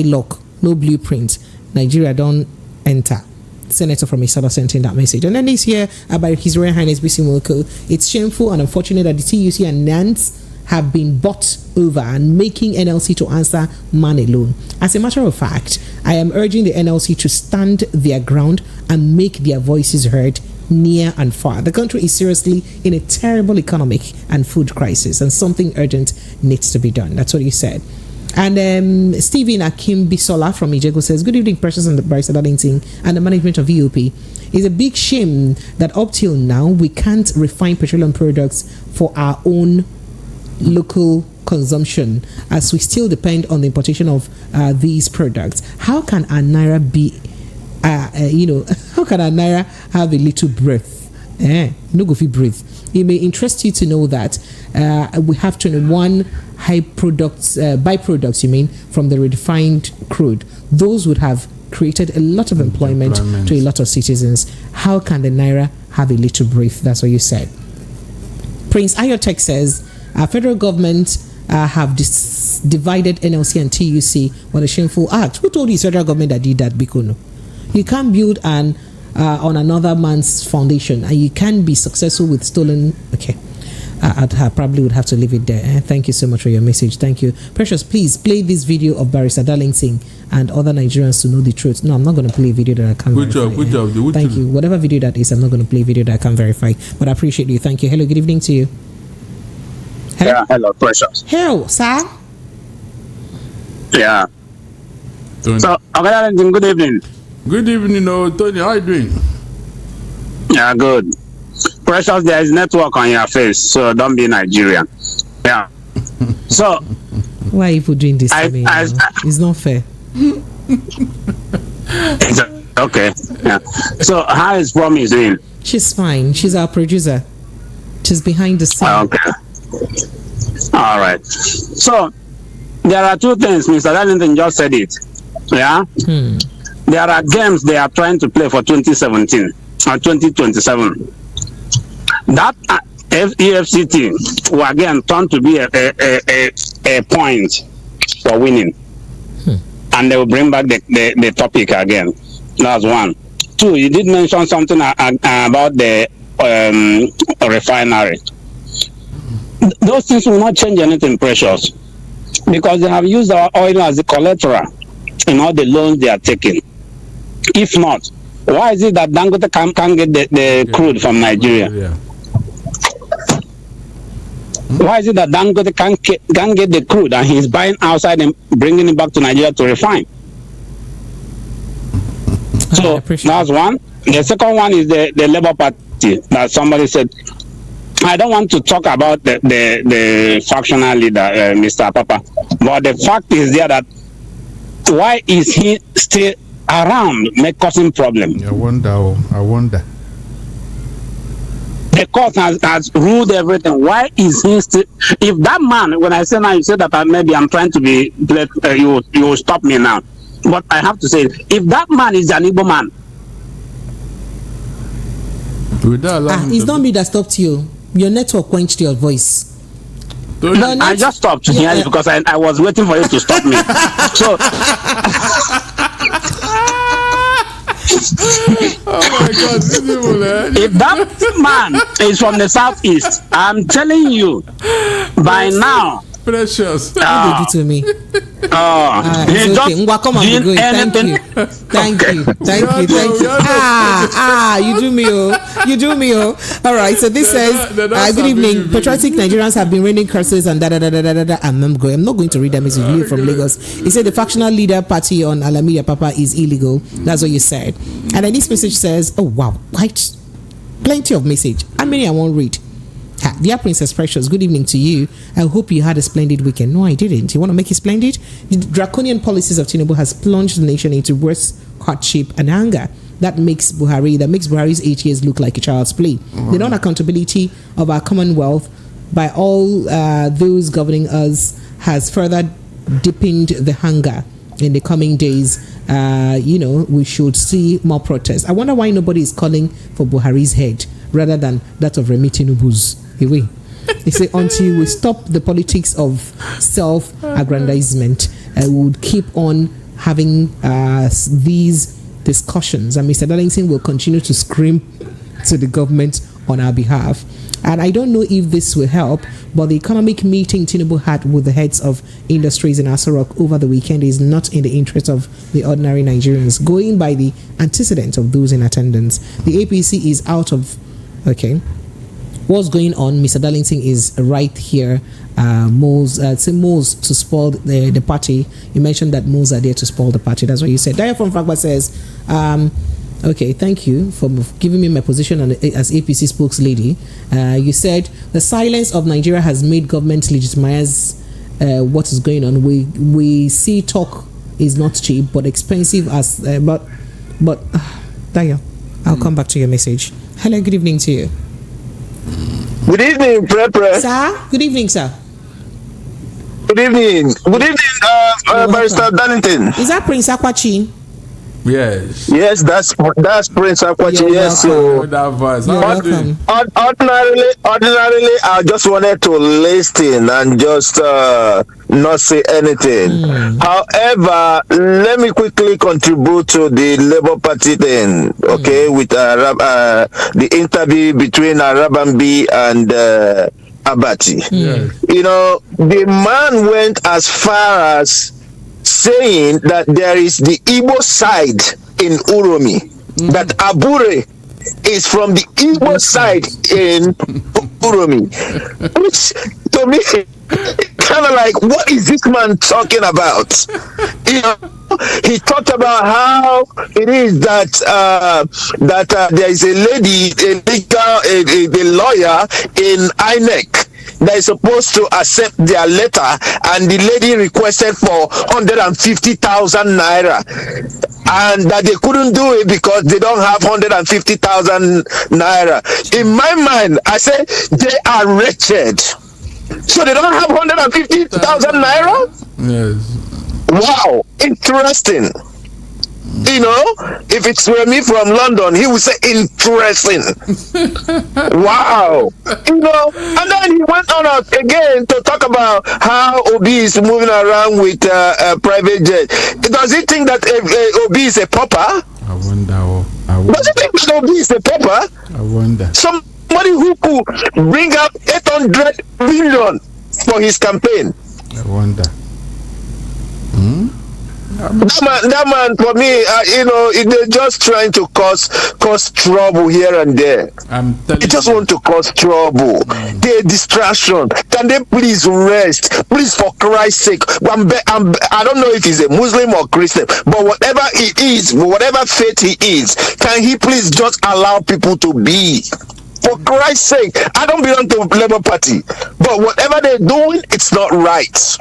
luck. No blueprint. Nigeria don't enter. Senator from Isada sent in that message. And then this here about His Royal Highness BC Mulko. It's shameful and unfortunate that the TUC and NANS have been bought over and making NLC to answer man alone. As a matter of fact, I am urging the NLC to stand their ground and make their voices heard near and far. The country is seriously in a terrible economic and food crisis, and something urgent needs to be done. That's what he said. And Stephen Akim Bisola from Ijego says, good evening, Precious and the Barrister Darlington and the management of VOP. It's a big shame that up till now we can't refine petroleum products for our own local consumption, as we still depend on the importation of these products. How can our naira be how can our naira have a little breath? No go fit breathe. It may interest you to know that we have 21 byproducts from the refined crude. Those would have created a lot of employment to a lot of citizens. How can the naira have a little breath? That's what you said. Prince Ayotek says, our federal government have divided NLC and TUC on a shameful act. Who told you it's federal government that did that, Bikono? You can't build on another man's foundation, and you can't be successful with stolen. Okay. I probably would have to leave it there. Thank you so much for your message. Thank you. Precious, please play this video of Barrister Darlington and other Nigerians to know the truth. No, I'm not going to play a video that I can't verify. Good job. Thank you. Whatever video that is, I'm not going to play a video that I can't verify. But I appreciate you. Thank you. Hello, good evening to you. Hello? Yeah, hello, Precious. Hello, sir. Yeah. So, good evening. Good evening, Tony. How are you doing? Yeah, good. Precious, there is network on your face, so don't be Nigerian. Yeah. So, why are you doing this to me? It's not fair. Okay. Yeah. So, how is Promise doing? She's fine. She's our producer. She's behind the scene. Okay. All right. So, there are two things. Mr. Darlington just said it. Yeah. There are games they are trying to play for 2017 or 2027. That EFCT will again turn to be a point for winning, and they will bring back the topic again. That's one. Two, you did mention something about the refinery. Those things will not change anything, Precious, because they have used our oil as a collateral in all the loans they are taking. If not, why is it that Dangote can't get the crude from Nigeria? Why is it that Dangote can't get the crude and he's buying outside and bringing it back to Nigeria to refine? So that's one. The second one is the Labour Party that somebody said. I don't want to talk about the factional leader, Mr. Papa, but the fact is there that why is he still around, causing problem? I wonder. The court has ruled everything. Why is he still? If that man, when I say now, you say that maybe I'm trying to be, you will stop me now. But I have to say, if that man is an Igbo man, it's not me that stopped you. Your network quenched your voice. No, I just stopped to hear you because I was waiting for you to stop me. So. Oh my God, if that man is from the southeast, I'm telling you, by now, Precious. What did you do to me? He okay. Come on, did anything. Thank you. You do me, oh. All right. So this says, good evening. Patriotic Nigerians have been raining curses and I'm not going to read that message from Lagos. He said the factional leader party on Alameda Papa is illegal. That's what you said. And then this message says, oh wow, right. Plenty of message. How many I won't read? Dear Princess Precious, good evening to you. I hope you had a splendid weekend. No, I didn't. You want to make it splendid? The draconian policies of Tinubu has plunged the nation into worse hardship and anger. That makes Buhari's 8 years look like a child's play. The non-accountability of our commonwealth by all those governing us has further deepened the hunger. In the coming days, we should see more protests. I wonder why nobody is calling for Buhari's head rather than that of Remi Tinubu's. He say until we stop the politics of self-aggrandizement, we would keep on having these discussions, and Mr. Darlington will continue to scream to the government on our behalf. And I don't know if this will help, but the economic meeting Tinubu had with the heads of industries in Aso Rock over the weekend is not in the interest of the ordinary Nigerians. Going by the antecedent of those in attendance, the APC is out of... Okay. What's going on? Mr. Darlington is right here. Moles to spoil the party. You mentioned that moles are there to spoil the party. That's what you said. Daya from Fragba says, okay, thank you for giving me my position as APC spokeslady. You said the silence of Nigeria has made government legitimize what is going on. We see talk is not cheap but expensive as but Daya, I'll come back to your message. Hello, good evening to you. Good evening, Pre. Sir, good evening, sir. Good evening, Barrister Darlington. Is that Prince Akwachi? Yes. Yes, that's Prince Akwachi. Yes, so ordinarily, I just wanted to listen and just not say anything. However, let me quickly contribute to the Labour Party thing, okay, with the interview between Arabambi and Abati. You know, the man went as far as saying that there is the Igbo side in Uromi, that Abure is from the Igbo side in Uromi, which to me kind of like, what is this man talking about? You know, he talked about how it is that there is a lady, a lawyer in INEC that is supposed to accept their letter, and the lady requested for 150,000 naira, and that they couldn't do it because they don't have 150,000 naira. In my mind, I said they are wretched, so they don't have 150,000 naira. Yes. Wow, interesting. You know, if it's me from London, he would say interesting. Wow. You know, and then he went on again to talk about how Obi is moving around with a private jet. Does he think that Obi is a pauper? I wonder. Does he think that Obi is a pauper? I wonder. Somebody who could bring up 800 billion for his campaign. I wonder. That man, for me, you know, they're just trying to cause trouble here and there. They just want to cause trouble. They're distraction. Can they please rest? Please, for Christ's sake. I don't know if he's a Muslim or Christian, but whatever he is, whatever faith he is, can he please just allow people to be? For Christ's sake, I don't belong to the Labour Party, but whatever they're doing, it's not right.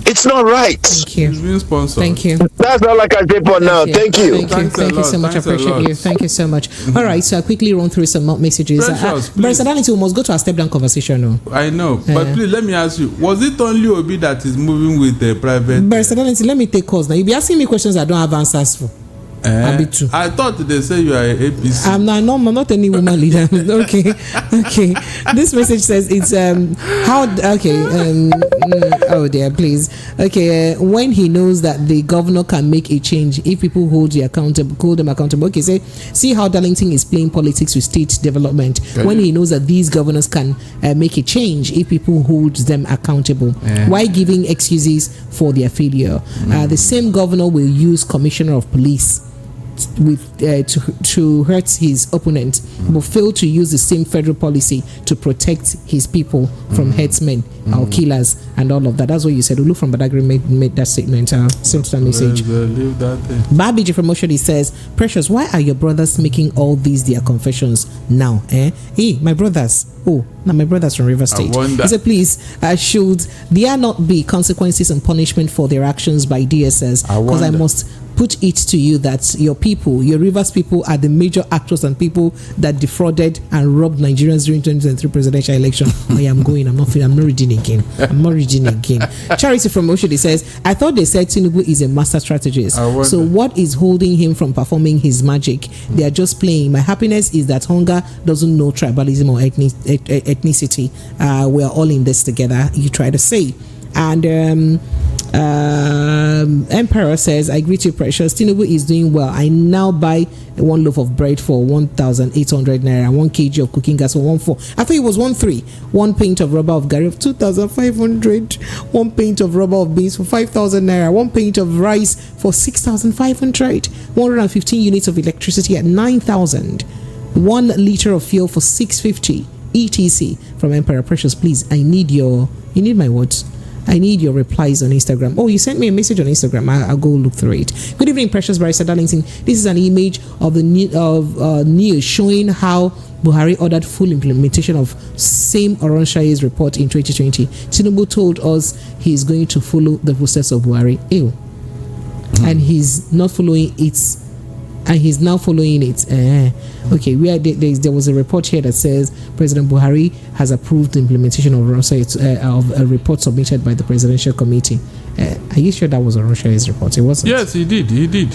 It's not right. Thank you. Thank you. That's all I can say for now. Thank you. Thank you so much. I appreciate you. Thank you so much. All right, so I quickly run through some more messages. Barrister Darlington, we must go to a step down conversation now. I know, but please let me ask you: was it only Obi that is moving with the private? Barrister Darlington, let me take calls now. You'll be asking me questions I don't have answers for. I thought they say you are a APC. I'm not any woman leader. Okay. This message says it's oh dear, please. Okay, when he knows that the governor can make a change if people hold them accountable. Okay, see how Darlington is playing politics with state development. When he knows that these governors can make a change if people hold them accountable. Why giving excuses for their failure? The same governor will use commissioner of police to hurt his opponent, but fail to use the same federal policy to protect his people from herdsmen or killers and all of that. That's what you said. Ulu from Badagry made that statement. Sent that message. Babiji from Oshodi says, Precious, why are your brothers making all these their confessions now? Hey, my brothers. Oh, now my brothers from River State. He said, please, should there not be consequences and punishment for their actions by DSS? Because I must put it to you that your people, your Rivers people, are the major actors and people that defrauded and robbed Nigerians during 2023 presidential election. I'm not reading again. Charity from Oshodi says, I thought they said Tinubu is a master strategist. So what is holding him from performing his magic? They are just playing. My happiness is that hunger doesn't know tribalism or ethnicity. We are all in this together, you try to say. And Emperor says, I greet you, Precious. Tinubu is doing well. I now buy one loaf of bread for 1,800 naira, 1 kg of cooking gas for 1,400. I thought it was 1,300. 1 pint of rubber of gari of 2,500. 1 pint of rubber of beans for 5,000 naira. 1 pint of rice for 6,500. 115 units of electricity at 9,000. 1 liter of fuel for 650. ETC from Emperor. Precious, please, I need my words. I need your replies on Instagram. Oh, you sent me a message on Instagram. I'll go look through it. Good evening, Precious Barrister Darlington. This is an image of the news showing how Buhari ordered full implementation of same Oronshaye's report in 2020. Tinubu told us he is going to follow the process of Buhari. And he's not following it. And he's now following it. Okay, there was a report here that says President Buhari has approved the implementation of a report submitted by the Presidential Committee. Are you sure that was on Russia's report? It wasn't. Yes, he did. He did.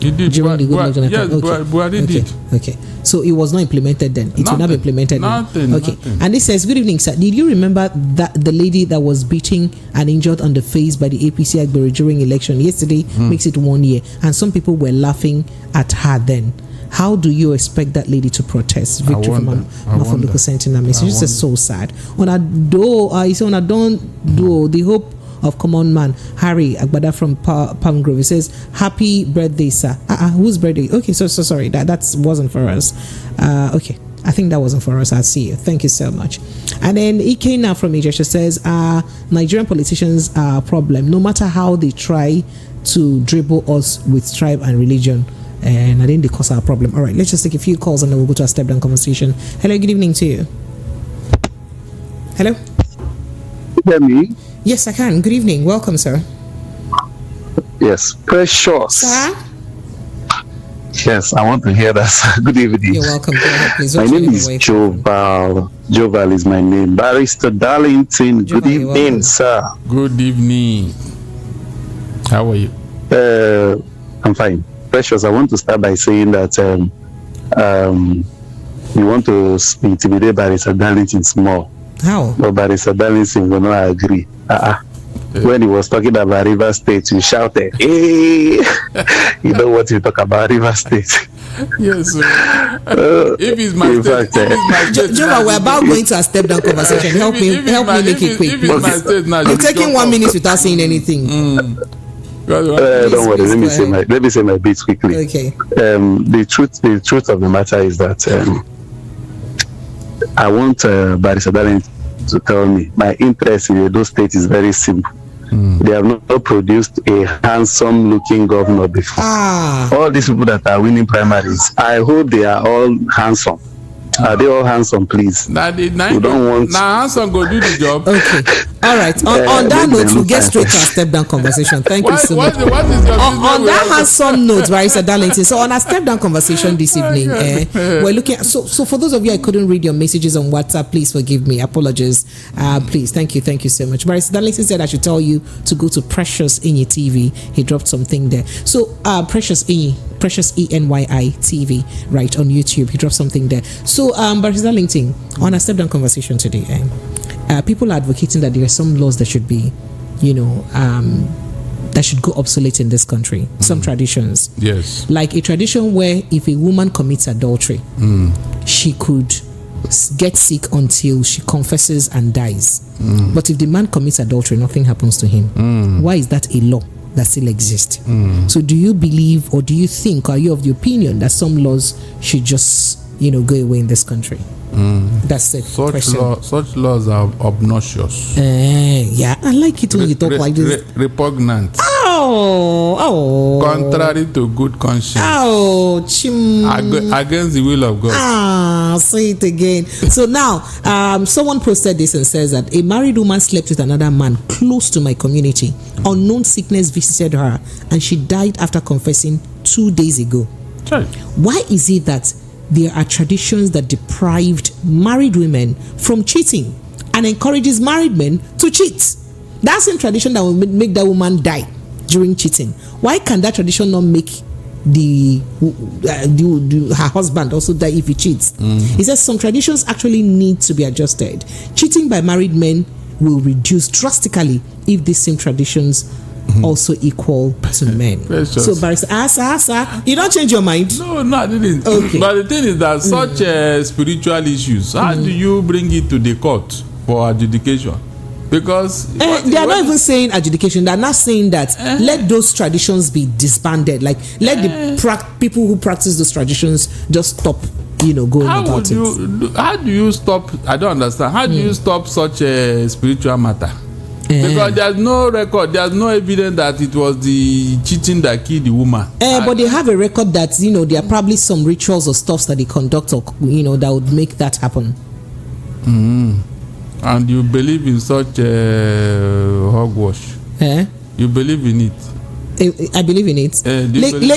Buhari did. Okay. So it was not implemented then. It will not be implemented nothing, then. Okay. Nothing. And this says, good evening, sir. Did you remember that the lady that was beaten and injured on the face by the APC Agbero during election yesterday makes it 1 year, and some people were laughing at her then? How do you expect that lady to protest? Victory from Mafoluku sending a message. This is so sad. On a don't do the hope of common man. Harry Agbada from Palm Grove. He says, happy birthday, sir. Whose birthday? Okay, so sorry. That wasn't for us. Okay. I think that wasn't for us. I'll see you. Thank you so much. And then Ike now from Ijesha says, Nigerian politicians are a problem. No matter how they try to dribble us with tribe and religion, and I think they cause our problem. All right, let's just take a few calls and then we'll go to a step down conversation. Hello, good evening to you. Hello? Hear me? Yes, I can. Good evening. Welcome, sir. Yes, Precious. Sir? Yes, I want to hear that. Good evening. You're welcome. Go ahead, please. My name is Joval. Joval is my name. Barrister Darlington. Good evening, sir. Good evening. How are you? I'm fine. Precious, I want to start by saying that you want to intimidate Barrister Darlington small. How? But Barrister Darlington will not agree. When he was talking about River State, you shouted, hey! You know what you talk about River State. Yes, sir. If it's my state, Jova, we're about going to a step down conversation. Help me make it quick. You're taking 1 minute without saying anything. Don't worry. Let me say my bits quickly. Okay. The truth of the matter is that I want Barrister Darlington to tell me my interest in Edo State is very simple. They have not produced a handsome-looking governor before. All these people that are winning primaries, I hope they are all handsome. Are they all handsome, please? Now handsome go do the job. Okay. All right. On that note, we'll get straight to our step down conversation. Thank you so much. What is your on that handsome note, Barrister Darlington. So on our step down conversation this evening, we're looking at so for those of you I couldn't read your messages on WhatsApp, please forgive me. Apologies. Please, thank you so much. Barrister Darlington said I should tell you to go to Precious Inyi TV. He dropped something there. So Precious Enyi TV, right, on YouTube. He dropped something there. So Barrister Darlington, on a step down conversation today, people are advocating that there are some laws that should be, that should go obsolete in this country. Some traditions. Yes. Like a tradition where if a woman commits adultery, she could get sick until she confesses and dies. But if the man commits adultery, nothing happens to him. Why is that a law that still exists? So do you believe, or do you think, are you of the opinion that some laws should just go away in this country? That's the question. Such laws are obnoxious. Yeah, I like it when you talk like this. Repugnant. Oh. Contrary to good conscience. Against the will of God. Say it again. So now, someone posted this and says that a married woman slept with another man close to my community. Unknown sickness visited her, and she died after confessing 2 days ago. Sure. Why is it that there are traditions that deprived married women from cheating and encourages married men to cheat? That same tradition that will make that woman die during cheating. Why can that tradition not make her husband also die if he cheats? He says some traditions actually need to be adjusted. Cheating by married men will reduce drastically if these same traditions also equal to men. So Barrister, you don't change your mind? No, I didn't. Okay. But the thing is that such spiritual issues, how do you bring it to the court for adjudication? Because they are not even saying adjudication. They are not saying that let those traditions be disbanded. Like let the people who practice those traditions just stop going about it. How do you stop? I don't understand. How do you stop such a spiritual matter? Because there's no record, there's no evidence that it was the cheating that killed the woman. But they have a record that there are probably some rituals or stuffs that they conduct, or that would make that happen. And you believe in such hogwash? You believe in it? I believe in it.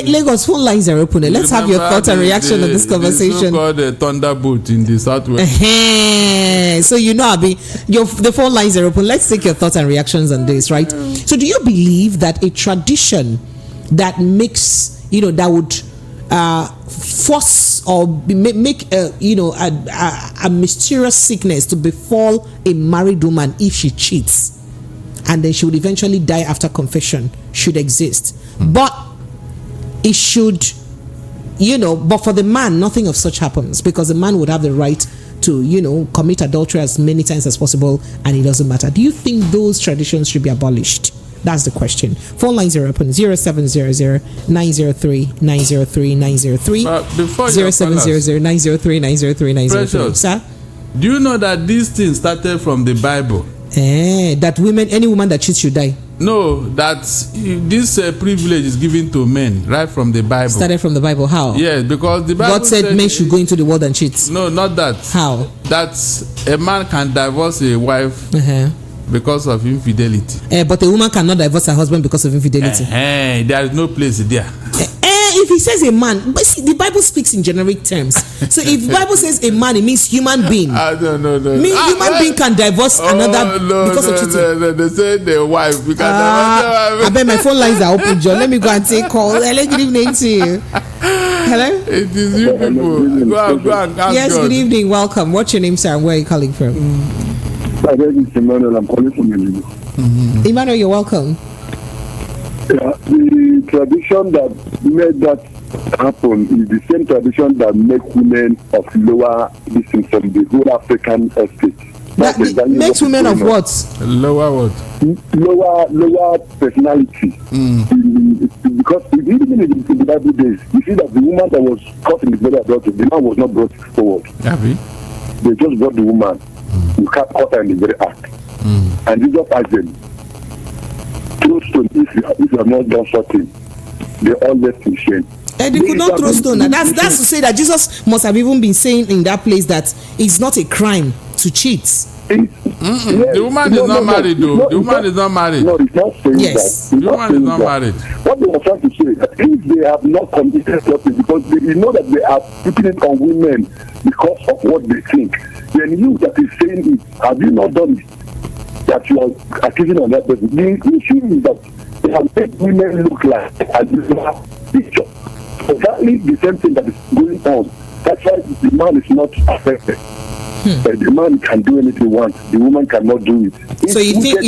Lagos phone lines are open. Let's have your thoughts and reaction on this conversation. The so-called thunderbolt in the southwest. So the phone lines are open. Let's take your thoughts and reactions on this, right? So do you believe that a tradition that makes, that would force or make a mysterious sickness to befall a married woman if she cheats, and then she would eventually die after confession, should exist? But it should, but for the man, nothing of such happens, because the man would have the right to, commit adultery as many times as possible, and it doesn't matter. Do you think those traditions should be abolished? That's the question. Phone lines are open. 0700-903-903-903. 0700-903-903-903. Sir? Do you know that this thing started from the Bible? That any woman that cheats should die. No, that this privilege is given to men right from the Bible. Started from the Bible. How? Yes, because the Bible God said men should go into the world and cheat. No, not that. How? That a man can divorce a wife because of infidelity. But a woman cannot divorce her husband because of infidelity. There is no place there. If he says a man, but see, the Bible speaks in generic terms. So if the Bible says a man, it means human being. No. Human being can divorce another because of cheating. No, they say the wife. We can I bet my phone lines are open, John. Let me go and take calls. Hello, good evening to you. Hello? It is you people. Go and ask Yes, God. good evening. Welcome. What's your name, sir, and where are you calling from? My name is Emmanuel. I'm calling from Edo. Emmanuel, you're welcome. Yeah, the tradition that made that happen is the same tradition that makes women of lower distance from the whole African estate. Makes women of what? Lower what? Lower personality. Because even in the Bible days, you see that the woman that was caught in the middle of adultery, the man was not brought forward. They just brought the woman who caught her in the very act. And Jesus asked them, throw stone if you have not done something. They all left in shame. They could not throw stone. That's to say that Jesus must have even been saying in that place that it's not a crime to cheat. The woman is not married, though. The woman is not married. No, it's not saying that. The woman is not married. What they were trying to say is that if they have not committed something, because you know that they are putting it on women because of what they think, then you that is saying it, have you not done it? That you are accusing on that person. The issue is that they have made women look like a little picture. Exactly the same thing that is going on. That's why the man is not affected. The man can do anything he wants. The woman cannot do it. So you think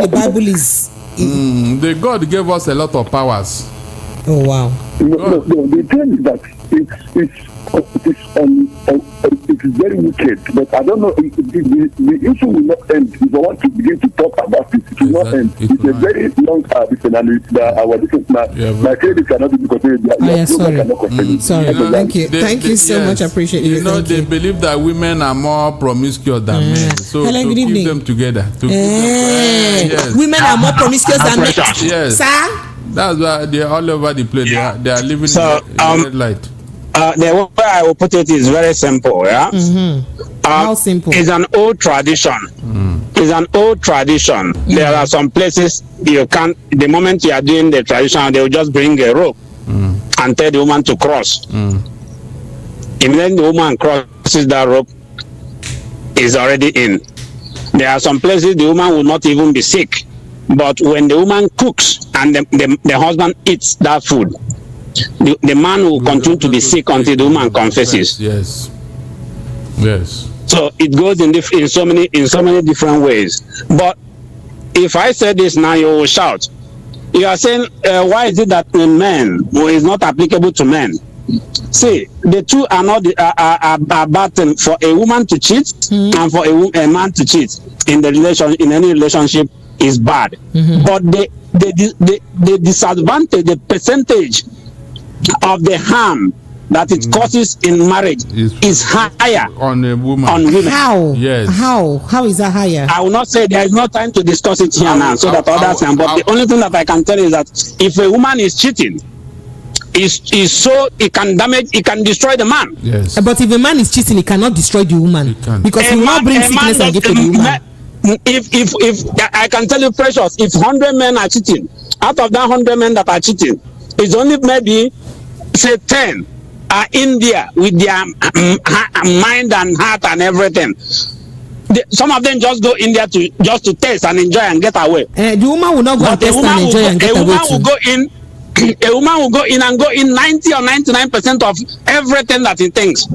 the Bible is? The God gave us a lot of powers. Oh wow! No. The thing is that it's very wicked. But I don't know. The issue will not end. If I want to begin to talk about it, it will not end. It's a very long my credit cannot be continued. Sorry. Thank you so much. I appreciate it. They believe that women are more promiscuous than men. So Hello, to keep them together. Women are more promiscuous than men. Yes. Sir? That's why they're all over the place. They are living in red light. The way I will put it is very simple. Yeah. How simple? It's an old tradition. It's an old tradition. There are some places you can't. The moment you are doing the tradition, they will just bring a rope and tell the woman to cross. Immediately the woman crosses that rope, is already in. There are some places the woman will not even be sick, but when the woman cooks and the husband eats that food, the man will continue to be sick until the woman confesses. Yes. So it goes in so many different ways. But if I say this now, you will shout. You are saying, why is it that in men is not applicable to men? See, the two are not a bad for a woman to cheat and for a man to cheat in any relationship is bad. But the disadvantage, the percentage of the harm that it causes in marriage is higher on a woman. How? Yes. How is that higher? I will not say there is no time to discuss it here now, so that others can. But the only thing that I can tell you is that if a woman is cheating, it can destroy the man. Yes. But if a man is cheating, he cannot destroy the woman because he will not bring sickness and give to the woman. If I can tell you, Precious, if 100 men are cheating, out of that 100 men that are cheating, it's only maybe, say, 10 are in there with their mind and heart and everything. Some of them just go in there to taste and enjoy and get away. The woman will not go and taste and enjoy and get away. A woman will go in and go in 90 or 99% of everything that he thinks.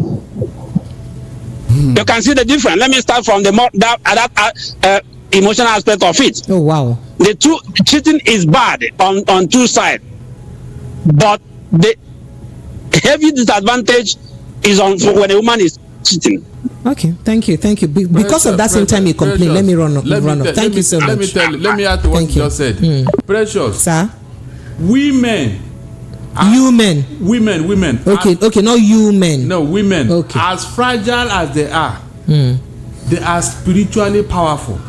You can see the difference. Let me start from the emotional aspect of it. Oh wow! The cheating is bad on two sides, but the heavy disadvantage is on when a woman is cheating. Okay, thank you. Because of that same time you complain, let me run off. Thank you so much. Let me add to what you just said. Precious. Sir? Women. Women. Okay, not you men. No, women. Okay. As fragile as they are, they are spiritually powerful.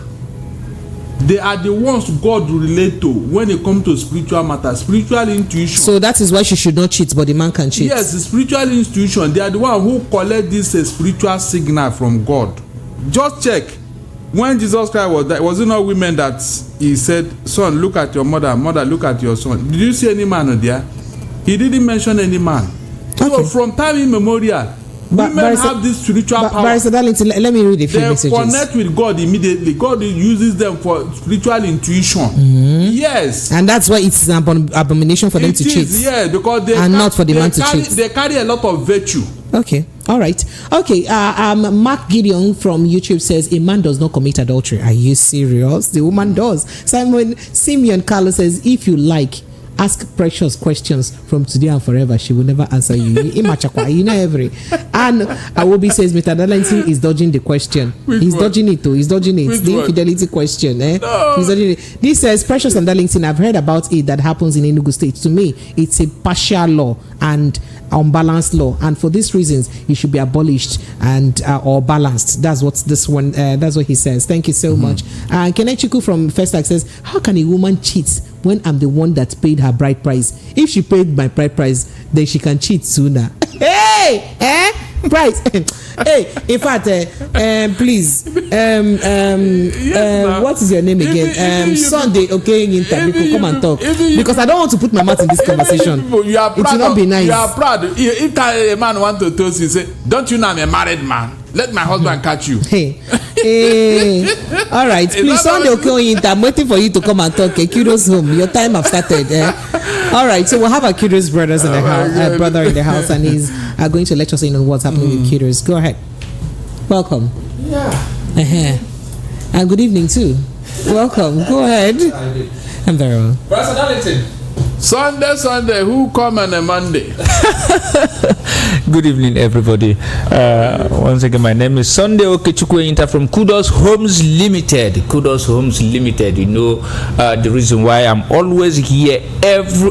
They are the ones God will relate to when it comes to spiritual matters, spiritual intuition. So that is why she should not cheat, but the man can cheat. Yes, the spiritual intuition. They are the one who collect this spiritual signal from God. Just check. When Jesus Christ was there, was it not women that he said, son, look at your mother, mother, look at your son? Did you see any man there? He didn't mention any man. Okay. So from time immemorial, women have this spiritual power. Barrister Darlington, let me read a few messages. They connect with God immediately. God uses them for spiritual intuition. Yes. And that's why it's an abomination for them to cheat. Yeah, because they not for the man to cheat. They carry a lot of virtue. Okay. All right. Okay. Mark Gideon from YouTube says a man does not commit adultery. Are you serious? The woman does. Simeon Carlos says if you like, ask Precious questions from today and forever. She will never answer you. And Awobi says Mr. Darlington is dodging the question. He's dodging it too. He's dodging it. The infidelity question. No. He's dodging it. This says Precious and Darlington. I've heard about it that happens in Enugu State. To me, it's a partial law and unbalanced law, and for these reasons, it should be abolished and or balanced. That's what this one. That's what he says. Thank you so much. Kenechiku from Festac says, how can a woman cheat when I'm the one that paid her bride price? If she paid my bride price, then she can cheat sooner. Hey, price. Hey, in fact, please, yes, what is your name again? Sunday, okay, interview, come and talk, because I don't want to put my mouth in this conversation. You are proud. It will not be nice. You are proud. If a man want to toast you, say, don't you know I'm a married man? Let my husband catch you. Hey. All right, please, Sunday, okay, I'm waiting for you to come and talk. Kudos home. Your time have started. All right, so we'll have our Kudos brothers in the house, brother in the house, and he's going to let us in on what's happening with Kudos. Go ahead. Welcome. Yeah. And good evening too. Welcome. Go ahead. I'm very well. Pastor Darlington. Sunday, who come on a Monday? Good evening, everybody. Once again, my name is Sunday Okechukwu Inter from Kudos Homes Limited. Kudos Homes Limited. You know, the reason why I'm always here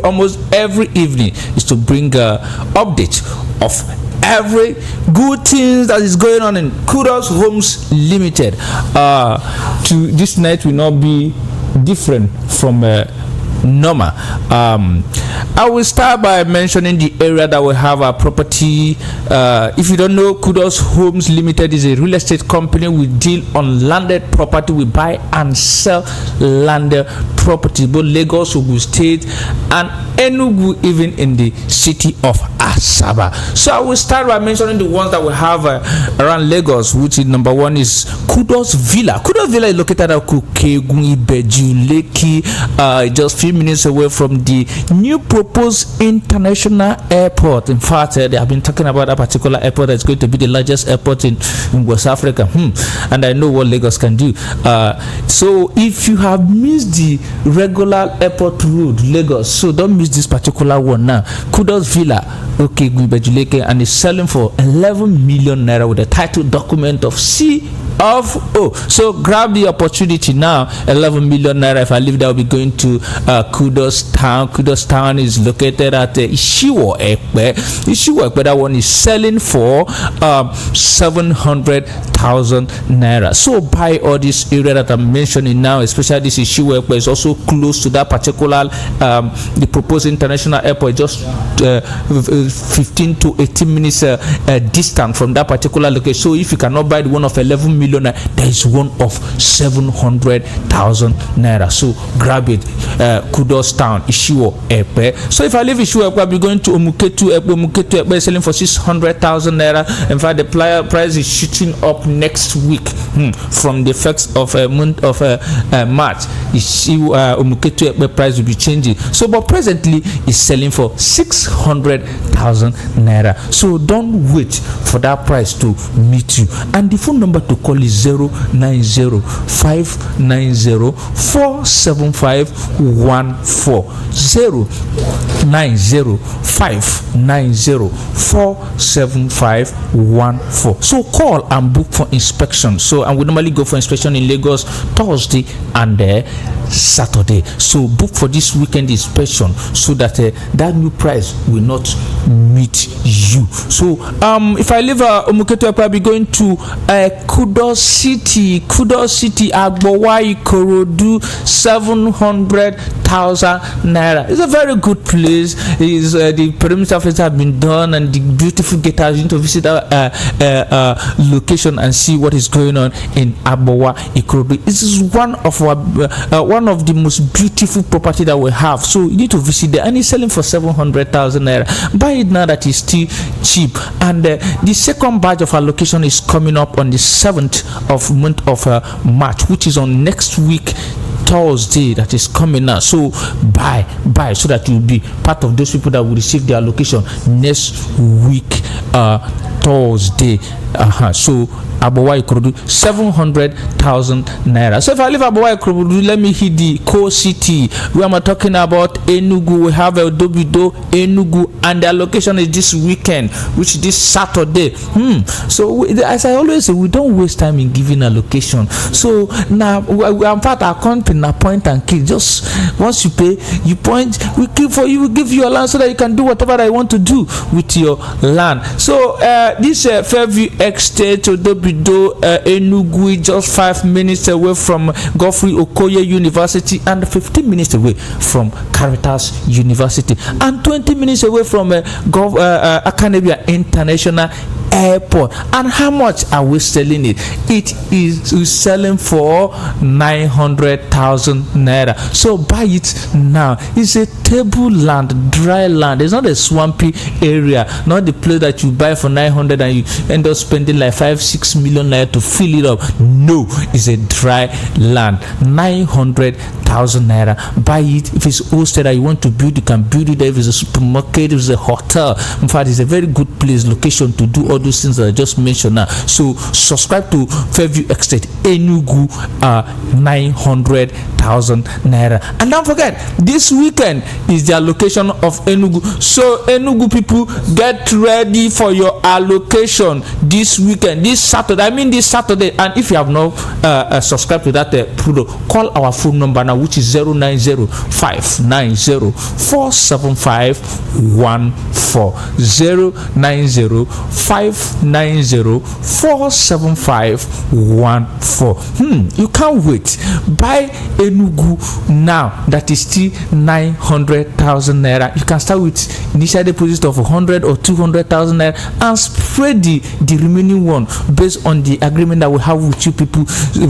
almost every evening is to bring update of every good things that is going on in Kudos Homes Limited. To this night will not be different from normal. I will start by mentioning the area that we have our property. If you don't know, Kudos Homes Limited is a real estate company. We deal on landed property. We buy and sell landed property, both Lagos, Ogun State, and Enugu, even in the city of Asaba. So I will start by mentioning the ones that we have around Lagos, which is number one is Kudos Villa. Kudos Villa is located at Kukegun, Ibeju, Lekki, just few minutes away from the new proposed international airport. In fact, they have been talking about a particular airport that's going to be the largest airport in West Africa. And I know what Lagos can do. So if you have missed the regular airport road, Lagos, so don't miss this particular one now. Kudos Villa, okay, Guibejuleke, and it's selling for 11 million naira with a title document of CFO. So grab the opportunity now. 11 million naira. If I leave, that will be going to Kudos Town. Kudos Town is located at Ishiwo Ekpe. Ishiwo Ekpe, that one is selling for 700,000 naira. So buy all this area that I'm mentioning now, especially this Ishiwo Ekpe is also close to that particular the proposed international airport, just 15 to 18 minutes distance from that particular location. So if you cannot buy the one of 11 million million naira. There is one of 700,000 naira. So grab it. Kudos Town, Ishiwo Epe. So if I leave Ishiwo Epe, I'll be going to Omuketu Epe. Omuketu Epe is selling for 600,000 naira. In fact, the price is shooting up next week from the first of month of March. Omuketu Epe price will be changing. So, but presently is selling for 600,000 naira. So don't wait for that price to meet you. And the phone number to call is 090-590-47514. So call and book for inspection. So, and we normally go for inspection in Lagos Thursday and Saturday. So book for this weekend inspection so that that new price will not meet you. So if I leave Omuketu, I'll probably going to Kudos City, Agbowa Ikorodu, 700,000 naira. It's a very good place. Is the perimeter office have been done, and the beautiful gators need to visit our location and see what is going on in Agbowa Ikorodu. This is one of our one of the most beautiful property that we have. So you need to visit there, and it's selling for 700,000 naira. Buy it now that is still cheap. And the second batch of allocation is coming up on the 7th of month of March, which is on next week Thursday that is coming out. So buy so that you'll be part of those people that will receive their allocation next week Thursday. So Agbowa Ikorodu, 700,000 naira. So if I leave Agbowa Ikorodu, let me hit the core city where I'm talking about Enugu. We have Edo, Enugu, and their location is this weekend, which is this Saturday. So as I always say, we don't waste time in giving a location. So now, in fact, our company point and click. Just once you pay, you point, we keep for you, we give you a land so that you can do whatever I want to do with your land. So this Fairview Estate, Odobido, Enugu, just 5 minutes away from Godfrey Okoye University and 15 minutes away from Caritas University and 20 minutes away from Akanebia International Airport. And how much are we selling it? It is selling for 900,000 naira. So buy it now. It's a table land, dry land. It's not a swampy area, not the place that you buy for 900 and you end up spending like 5-6 million naira to fill it up. No, it's a dry land. 900,000 naira. Buy it. If it's hosted that you want to build, you can build it there. If it's a supermarket, if it's a hotel, in fact, it's a very good place, location to do all those things that I just mentioned now. So subscribe to Fairview Estate Enugu, 900,000 naira. And don't forget, this weekend is the allocation of Enugu. So Enugu people, get ready for your allocation this weekend, this Saturday. This Saturday. And if you have not subscribed to that product, call our phone number now, which is 090-590-47514. 090-590-47514. You can't wait. Buy Enugu now. That is still 900,000 naira. You can start with initial deposit of 100 or 200,000 naira and spread the remaining one based on the agreement that we have with you people,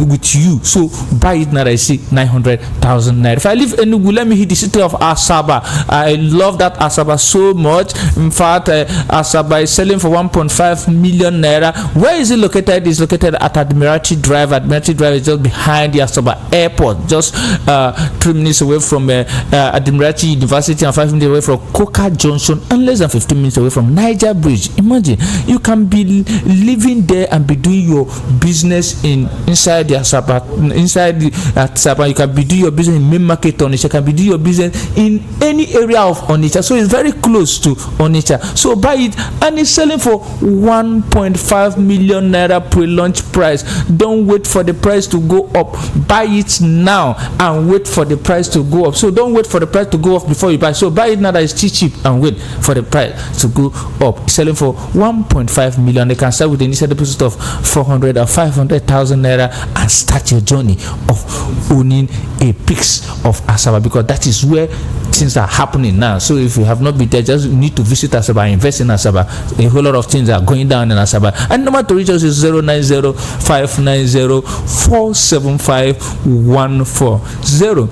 with you. So buy it now. I see 900,000 naira. If I leave Enugu, let me hit the city of Asaba. I love that Asaba so much. In fact, Asaba is selling for 1.5 million naira. Where is it located? It's located at Admiralty Drive. Admiralty Drive is just behind the Asaba Airport, just 3 minutes away from Admiralty University and 5 minutes away from Coca Junction and less than 15 minutes away from Niger Bridge. Imagine you can be living there and be doing your business inside the Asaba, inside the Asaba. You can be doing your business in main market Onitsha. You can be doing your business in any area of Onitsha. So it's very close to Onitsha. So buy it, and it's selling for 1.5 million naira pre-launch price. Don't wait for the price to go up. Buy it now and wait for the price to go up. So don't wait for the price to go up before you buy. So buy it now that is still cheap and wait for the price to go up. It's selling for 1.5 million. They can start with the initial deposit of 400 or 500,000 naira and start your journey of owning a piece of Asaba, because that is where things are happening now. So if you have not been there, just need to visit Asaba, invest in Asaba. A whole lot of things are going down in Asaba. And number to reach us is 090-590-47514.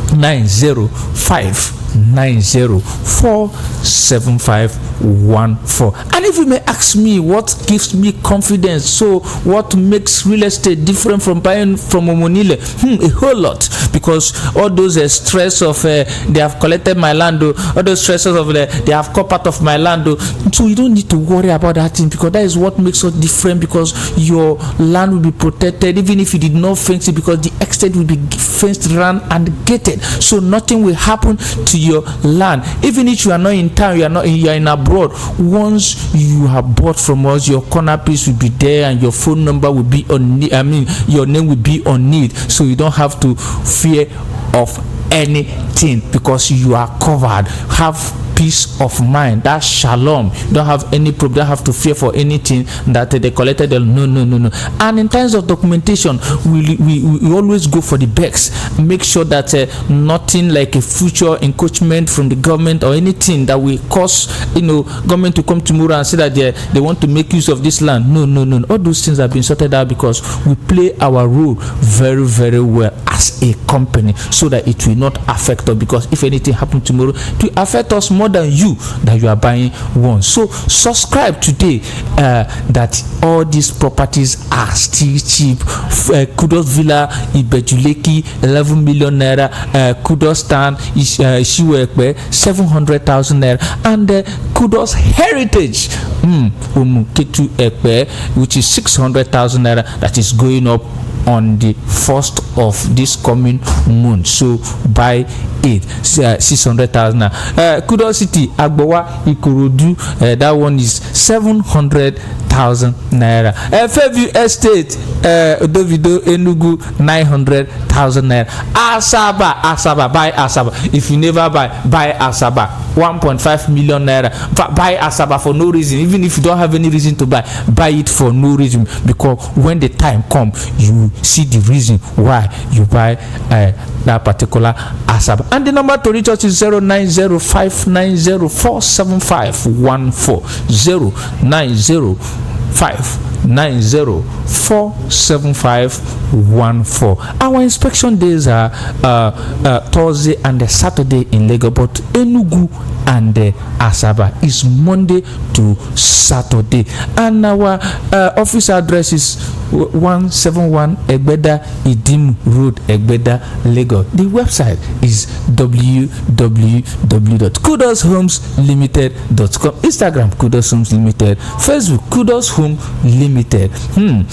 090-590-47514. And if you may ask me what gives me confidence, so what makes real estate different from buying from Omonile? A whole lot, because all those stress of they have collected my land, all those stresses of they have cut part of my land, so you don't need to worry about that thing, because that is what makes us different, because your land will be protected even if you did not fence it, because the estate will be fenced around and gated, so nothing will happen to your land. Even if you are not in town, you are in abroad, once you have bought from us, your corner piece will be there and your phone number will be on your name will be on it, so you don't have to fear of anything, because you are covered. Have peace of mind, that's shalom. You don't have any problem, don't have to fear for anything that they collected. No. And in terms of documentation, we always go for the best. Make sure that nothing like a future encroachment from the government or anything that will cause government to come tomorrow and say that they want to make use of this land. No. All those things have been sorted out, because we play our role very, very well as a company, so that it will not affect us, because if anything happens tomorrow, it will affect us more than you are buying one. So subscribe today, that all these properties are still cheap. Kudos Villa Ibejuleki 11 million naira, Kudos Town Ishiwekwe 700,000 naira, and Kudos Heritage Ketu Ekpe, which is 600,000 naira, that is going up on the 1st of this coming month. So buy it, 600,000. Kudos City Agbowa Ikorodu, that one is 700,000 naira. Fairview Estate Odovido Enugu 900,000 naira. Asaba, buy Asaba. If you never buy Asaba, 1.5 million naira. Buy Asaba for no reason. Even if you don't have any reason to buy it for no reason, because when the time comes, you see the reason why you buy that particular Asaba. And the number to reach us is 090-590-47514. 090-590-47514. Our inspection days are Thursday and Saturday in Lagos, but Enugu and Asaba is Monday to Saturday. And our office address is 171 Egbeda Idim Road, Egbeda, Lagos. The website is www.kudoshomesLimited.com. Instagram Kudos Homes Limited, Facebook Kudos Home Limited, and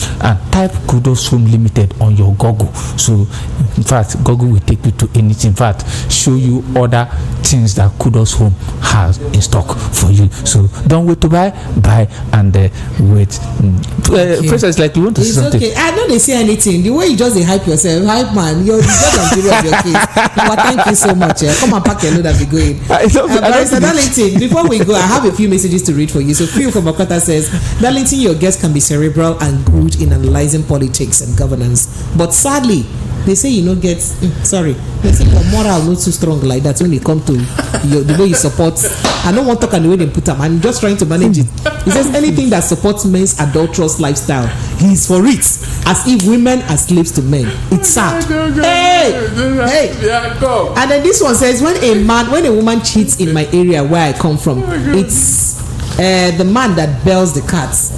type Kudos Home Limited on your Google. So in fact, Google will take you to anything. In fact, show you other things that Kudos Home has in stock for you. So don't wait to buy and wait. Princess, like you want to say something? Okay, I know they say anything. The way you just hype yourself, hype man, you're just on period of your case. Well, thank you so much. Come and pack your load and be going. Barrister Darlington, before we go, I have a few messages to read for you. So Phil from Okata says, Darlington, your guest can be cerebral and good in analyzing politics and governance, but sadly, they say you don't get they say your moral not too strong like that when it comes to the way you support. I don't want to talk on the way they put them. I'm just trying to manage it. He says anything that supports men's adulterous lifestyle, he's for it, as if women are slaves to men. It's sad. Hey. And then this one says, when a woman cheats in my area where I come from, it's the man that bells the cats.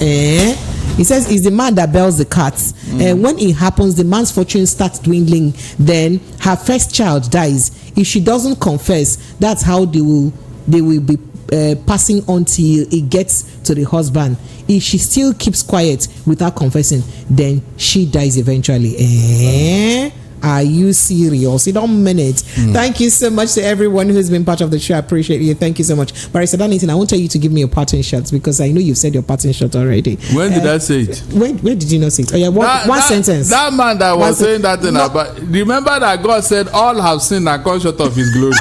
He says it's the man that bells the cats. When it happens, the man's fortune starts dwindling. Then her first child dies. If she doesn't confess, that's how they will be passing on till it gets to the husband. If she still keeps quiet without confessing, then she dies eventually. Are you serious? You don't mean it. Thank you so much to everyone who's been part of the show. I appreciate you. Thank you so much. Barrister Darlington, I won't tell you to give me your parting shots, because I know you've said your parting shot already. When did I say it? Where did you not say it? Oh yeah, one sentence. That man that was saying that thing about, remember that God said all have sinned and come short of his glory.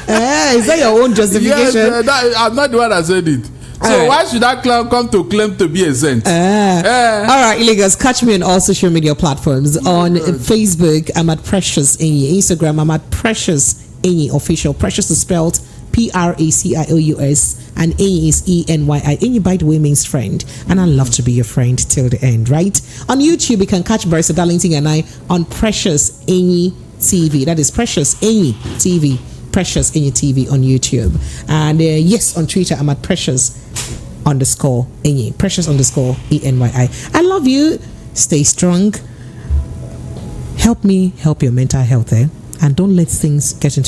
Is that your own justification? Yes, I'm not the one that said it. So why should that clown come to claim to be a saint? All right, illegals, catch me on all social media platforms. On Facebook, I'm at Precious Enyi. Instagram, I'm at Precious Enyi Official. Precious is spelled Pracious, and Enyi is Enyi. Enyi, by the way, means friend, and I love to be your friend till the end, right? On YouTube, you can catch Barrister Darlington and I on Precious Enyi TV. That is Precious Enyi TV. Precious Enyi TV on YouTube. And yes, on Twitter, I'm at Precious_Enyi. Precious_ENYI. I love you. Stay strong. Help me help your mental health, and don't let things get into your